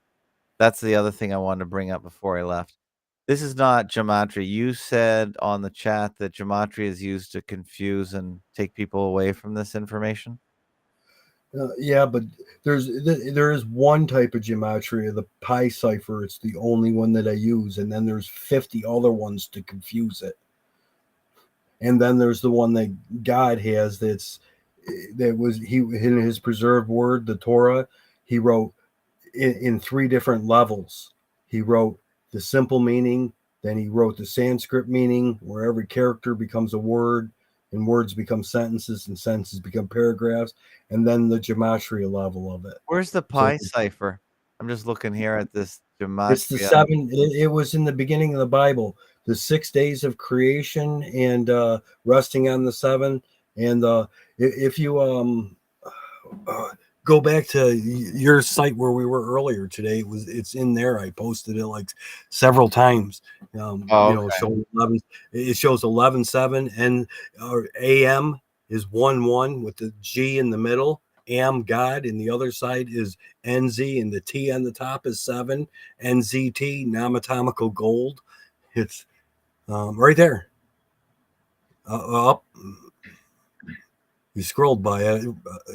That's the other thing I wanted to bring up before I left. This is not gematria. You said on the chat that gematria is used to confuse and take people away from this information. Yeah, but there is one type of gematria, the pi cipher. It's the only one that I use, and then there's 50 other ones to confuse it. And then there's the one that God has that was he in his preserved word, the Torah. He wrote in 3 different levels. He wrote the simple meaning, then he wrote the Sanskrit meaning, where every character becomes a word, and words become sentences, and sentences become paragraphs, and then the gematria level of it. Where's the So pi cipher? I'm just looking here at this it's the gematria. 7. It was in the beginning of the Bible, the 6 days of creation and resting on the 7. And if you go back to your site where we were earlier today, it's in there. I posted it like several times. Okay. It shows 11/7, and AM is 1/1 with the G in the middle. Am God, and the other side is NZ, and the T on the top is 7. NZT, non-atomical gold. It's right there. Up. You scrolled by it,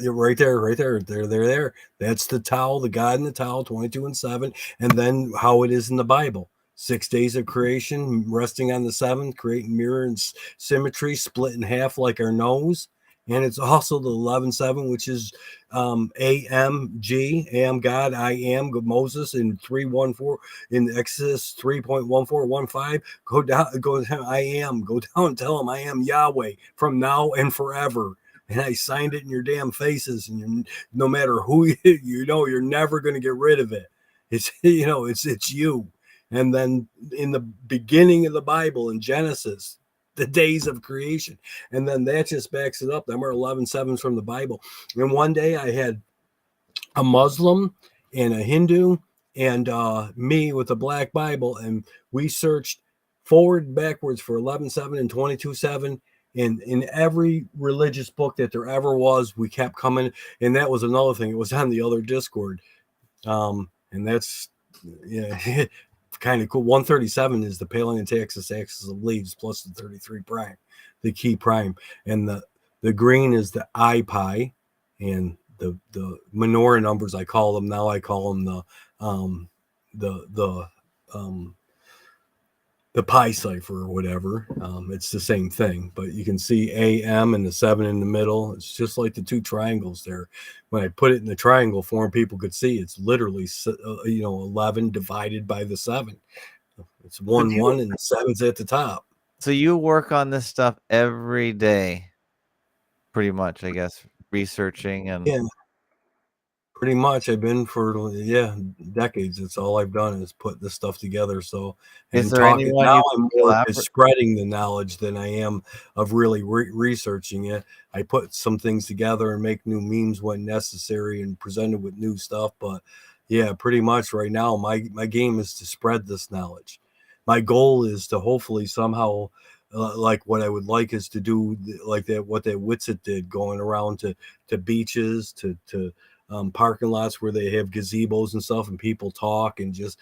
right there. That's the Tau, the God in the Tau, 22 and 7, and then how it is in the Bible. 6 days of creation, resting on the 7th, creating mirror and symmetry, split in half like our nose. And it's also the 11/7, which is AMG, Am God, I am Moses in 3:14 in Exodus 3.1415. Go down, I am. Go down and tell him I am Yahweh from now and forever. And I signed it in your damn faces, and no matter who you're never going to get rid of it. It's it's you. And then in the beginning of the Bible in Genesis, the days of creation, and then that just backs it up. Them are 11/7s from the Bible. And one day I had a Muslim and a Hindu and me with a black Bible, and we searched forward, backwards for 11.7 and 22.7. And in every religious book that there ever was, we kept coming. And that was another thing. It was on the other Discord. And that's kind of cool. 137 is the paleotaxis axis of leaves plus the 33 prime, the key prime. And the green is the IPi, and the menorah numbers, I call them now. I call them the pi cipher or whatever. It's the same thing, but you can see AM and the 7 in the middle. It's just like the two triangles there. When I put it in the triangle form, people could see it's literally 11 divided by the 7. It's 1 1 and the 7's at the top. So you work on this stuff every day, pretty much, I guess, researching and Yeah. Pretty much, I've been for decades. It's all I've done is put this stuff together. So, Is and there talking anyone now, you I'm can more collaborate- spreading the knowledge than I am of really researching it. I put some things together and make new memes when necessary and present it with new stuff. But yeah, pretty much right now, my game is to spread this knowledge. My goal is to hopefully somehow. Like what I would like is to do like that, what that Witsit did, going around to beaches, to parking lots where they have gazebos and stuff, and people talk, and just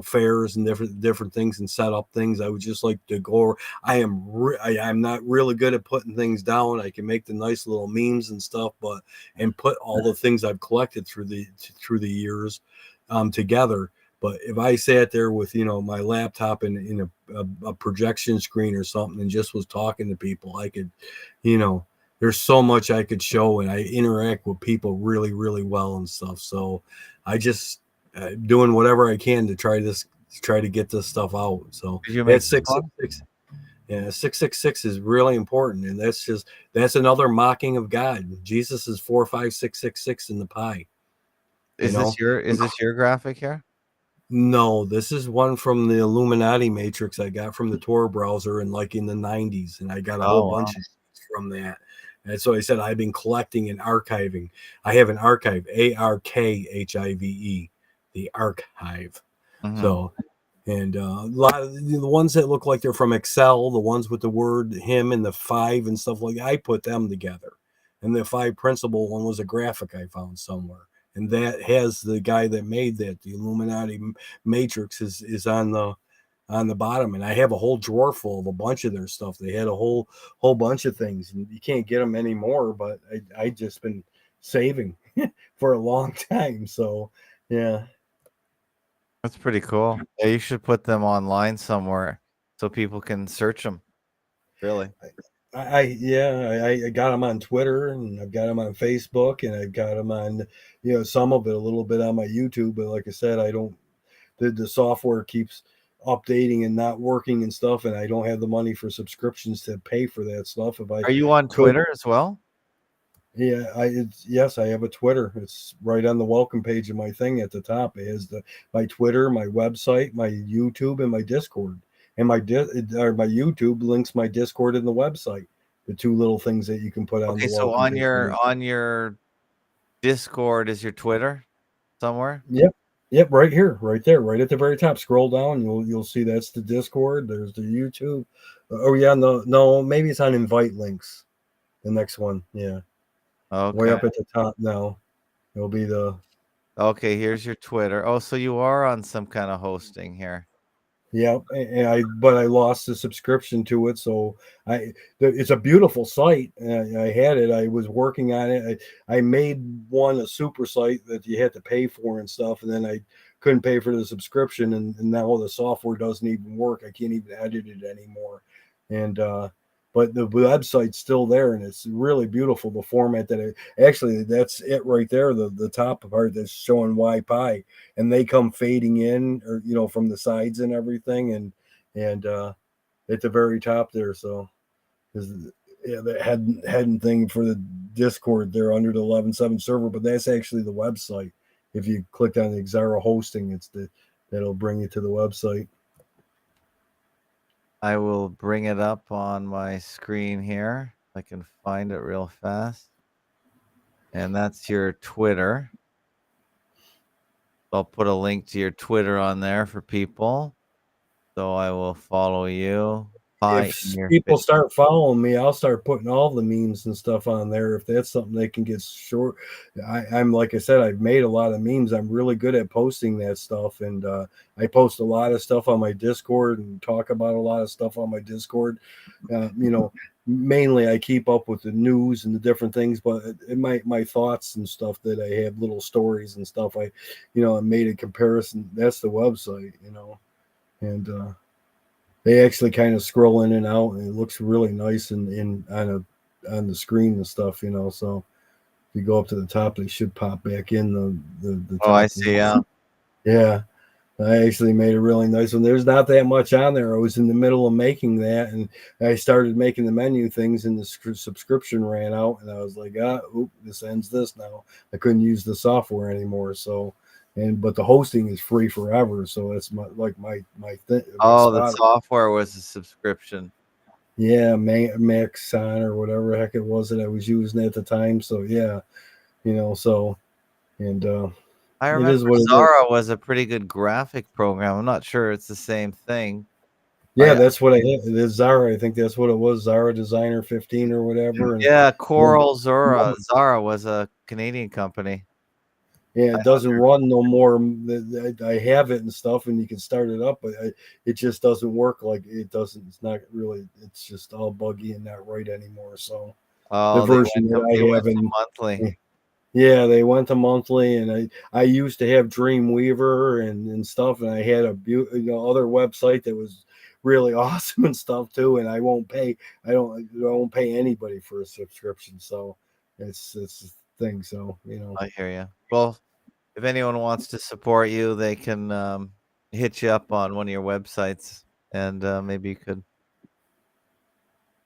fairs and different things, and set up things. I would just like to go. I'm not really good at putting things down. I can make the nice little memes and stuff, and put all the things I've collected through the years together. But if I sat there with my laptop and in a projection screen or something and just was talking to people, I could, there's so much I could show, and I interact with people really, really well and stuff. So I just doing whatever I can to try to get this stuff out. So that's 666. Yeah, 666 is really important, and that's another mocking of God. Jesus is 45666 in the pi. Is this your graphic here? No, this is one from the Illuminati matrix I got from the Tor browser in the 90s, and I got a whole bunch of from that. And so I said I've been collecting and archiving. I have an archive, ARKHIVE, the archive. Mm-hmm. So, and a lot of the ones that look like they're from Excel, the ones with the word him and the 5 and stuff like that, I put them together. And the 5 principal one was a graphic I found somewhere. And that has the guy that made that, the Illuminati matrix is on the bottom. And I have a whole drawer full of a bunch of their stuff. They had a whole bunch of things, and you can't get them anymore, but I just been saving for a long time. So yeah. That's pretty cool. Yeah, you should put them online somewhere so people can search them. Really. I got them on Twitter, and I've got them on Facebook, and I've got them on, some of it a little bit on my YouTube. But like I said, the software keeps updating and not working and stuff, and I don't have the money for subscriptions to pay for that stuff. Are you on Twitter as well? Yeah, yes, I have a Twitter. It's right on the welcome page of my thing at the top. It has my Twitter, my website, my YouTube, and my Discord. And my YouTube links my Discord and the website. The 2 little things that you can put on. Okay, so on your Discord is your Twitter somewhere? Yep, right here, right there, right at the very top. Scroll down, you'll see that's the Discord. There's the YouTube. Oh yeah, no, maybe it's on invite links. The next one, yeah. Okay. Way up at the top now. It'll be the. Okay, here's your Twitter. Oh, so you are on some kind of hosting here. Yeah, but I lost the subscription to it, so it's a beautiful site. I had it. I was working on it. I made a super site that you had to pay for and stuff, and then I couldn't pay for the subscription, and now the software doesn't even work. I can't even edit it anymore, and but the website's still there, and it's really beautiful. The format that's it right there. The top part that's showing YPi, and they come fading in, or from the sides and everything, and at the very top there. So, the head thing for the Discord there under the 11.7 server, but that's actually the website. If you click on the Xara hosting, that'll bring you to the website. I will bring it up on my screen here. I can find it real fast. And that's your Twitter. I'll put a link to your Twitter on there for people. So I will follow you. Hi, If in your people start following me, I'll start putting all the memes and stuff on there. If that's something they can get short, I'm like I said, I've made a lot of memes. I'm really good at posting that stuff, and I post a lot of stuff on my Discord and talk about a lot of stuff on my Discord. Mainly I keep up with the news and the different things, but my thoughts and stuff that I have, little stories and stuff. I made a comparison. That's the website, and. They actually kind of scroll in and out, and it looks really nice on the screen and stuff, So if you go up to the top, they should pop back in the top. Oh, I see. Yeah. Yeah. I actually made a really nice one. There's not that much on there. I was in the middle of making that, and I started making the menu things, and the subscription ran out, and I was like, this ends this now. I couldn't use the software anymore, so. But the hosting is free forever, so that's my thing. Oh, the software was a subscription. Yeah, Maxon or whatever the heck it was that I was using at the time. So yeah, I remember Zara was a pretty good graphic program. I'm not sure it's the same thing. Yeah, that's what I had. It's Zara. I think that's what it was. Zara Designer 15 or whatever. And, Coral Zara. Zara was a Canadian company. Yeah, it doesn't run no more. I have it and stuff, and you can start it up, but it just doesn't work like it doesn't. It's not really. It's just all buggy and not right anymore. So the version that I have in monthly. Yeah, they went to monthly, and I used to have Dreamweaver and stuff, and I had a other website that was really awesome and stuff too. And I won't pay. I won't pay anybody for a subscription. So it's the thing. So I hear you. Well, if anyone wants to support you, they can hit you up on one of your websites, and maybe you could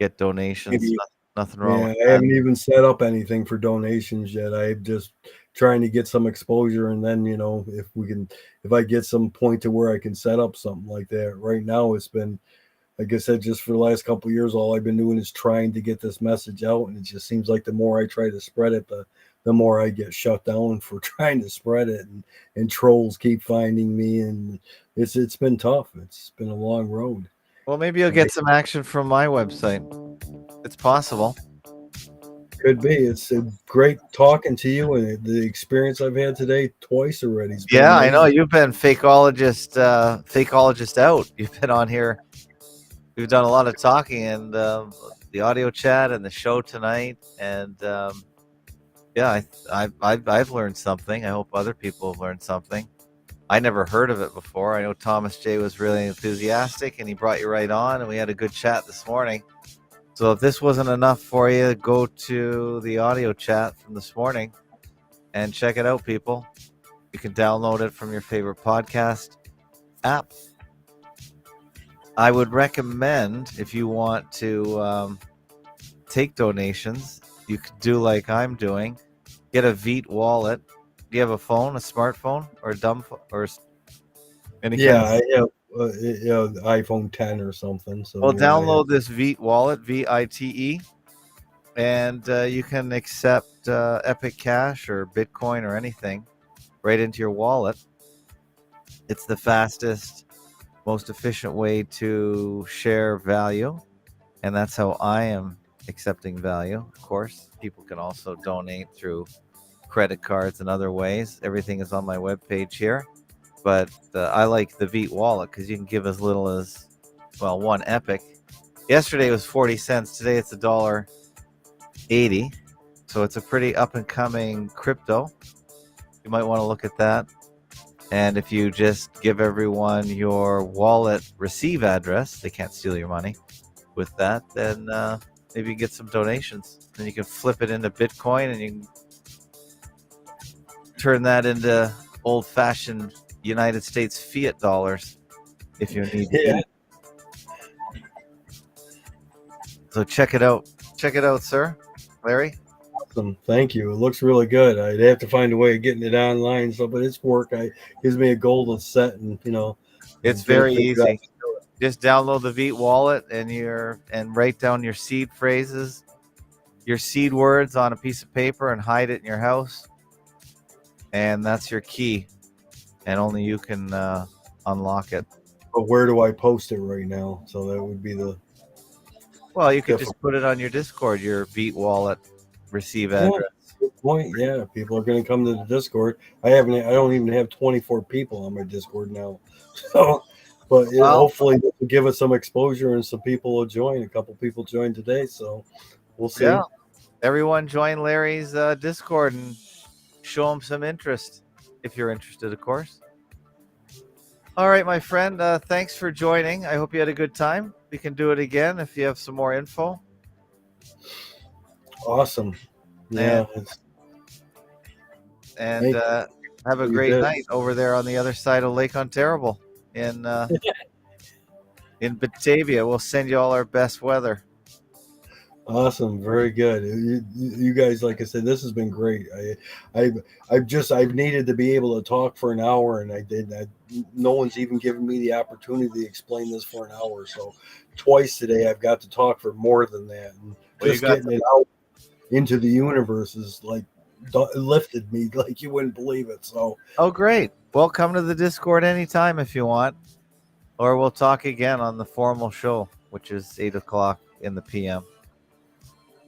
get donations. Nothing wrong with that. I haven't even set up anything for donations yet. I'm just trying to get some exposure, and then if I get some point to where I can set up something like that. Right now, it's been, like I said, just for the last couple of years, all I've been doing is trying to get this message out, and it just seems like the more I try to spread it, the more I get shut down for trying to spread it, and trolls keep finding me, and it's been tough. It's been a long road. Well, maybe you'll get some action from my website. It's possible. Could be. It's great talking to you, and the experience I've had today twice already. Yeah, I know you've been fakeologist out. You've been on here. We've done a lot of talking, and the audio chat and the show tonight, and I've learned something. I hope other people have learned something. I never heard of it before. I know Thomas J was really enthusiastic, and he brought you right on, and we had a good chat this morning. So if this wasn't enough for you, go to the audio chat from this morning and check it out, people. You can download it from your favorite podcast app. I would recommend, if you want to take donations, you could do like I'm doing. Get a Veet wallet. Do you have a phone, a smartphone, or a dumb phone, or any? I have iPhone 10 or something. So well, download this Veet wallet, VITE, and you can accept Epic Cash or Bitcoin or anything right into your wallet. It's the fastest, most efficient way to share value, and that's how I am accepting value. Of course, people can also donate through credit cards and other ways. Everything is on my webpage here. But I like the Veet wallet because you can give as little as, one Epic. Yesterday it was 40 cents. Today it's $1.80. So it's a pretty up-and-coming crypto. You might want to look at that. And if you just give everyone your wallet receive address, they can't steal your money with that, then maybe you get some donations. Then you can flip it into Bitcoin, and you can turn that into old-fashioned United States fiat dollars if you need it. So check it out. Check it out, sir. Larry? Awesome. Thank you. It looks really good. I'd have to find a way of getting it online, but it's work. Gives me a goal to set, and it's very easy. Just download the Veet wallet and write down your seed phrases, your seed words on a piece of paper, and hide it in your house. And that's your key. And only you can unlock it. But where do I post it right now? So that would be the Well, you could just put it on your Discord, your Beat Wallet receive address. good point. Yeah, people are going to come to the Discord. I don't even have 24 people on my Discord now. So, but hopefully this will give us some exposure and some people will join. A couple people joined today, so we'll see. Yeah. Everyone join Larry's Discord and show him some interest if you're interested, of course. All right, my friend. Thanks for joining. I hope you had a good time. We can do it again if you have some more info. Awesome. Yeah. And have a great night over there on the other side of Lake Ontario in Batavia. We'll send you all our best weather. Awesome, very good. You guys, like I said, this has been great. I've needed to be able to talk for an hour, and I did. No one's even given me the opportunity to explain this for an hour. So twice today, I've got to talk for more than that. And just getting it out into the universe is like lifted me like you wouldn't believe it. So great. Well, come to the Discord anytime if you want, or we'll talk again on the formal show, which is 8:00 in the PM.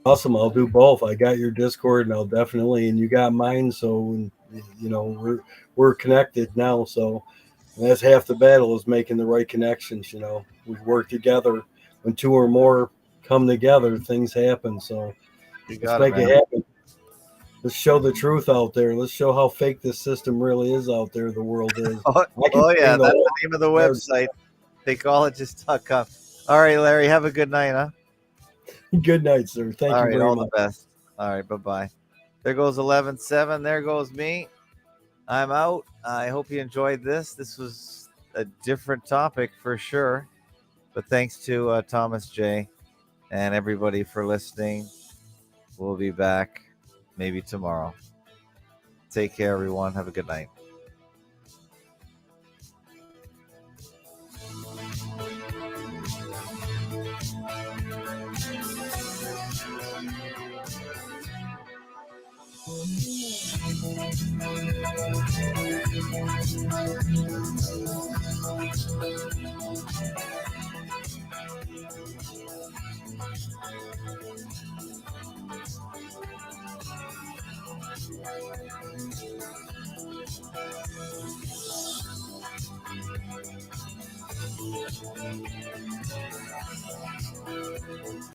Awesome. I'll do both. I got your Discord, and I'll definitely, and you got mine. So, we're connected now. So that's half the battle, is making the right connections. We work together. When two or more come together, things happen. So let's make it happen. Let's show the truth out there. Let's show how fake this system really is out there. The world is. Yeah, that's the name of the website. Fakeologist.com. All right, Larry. Have a good night, huh? Good night, sir. Thank you very much. All the best. All right, bye-bye. There goes 11-7. There goes me. I'm out. I hope you enjoyed this. This was a different topic for sure. But thanks to Thomas J. and everybody for listening. We'll be back maybe tomorrow. Take care, everyone. Have a good night.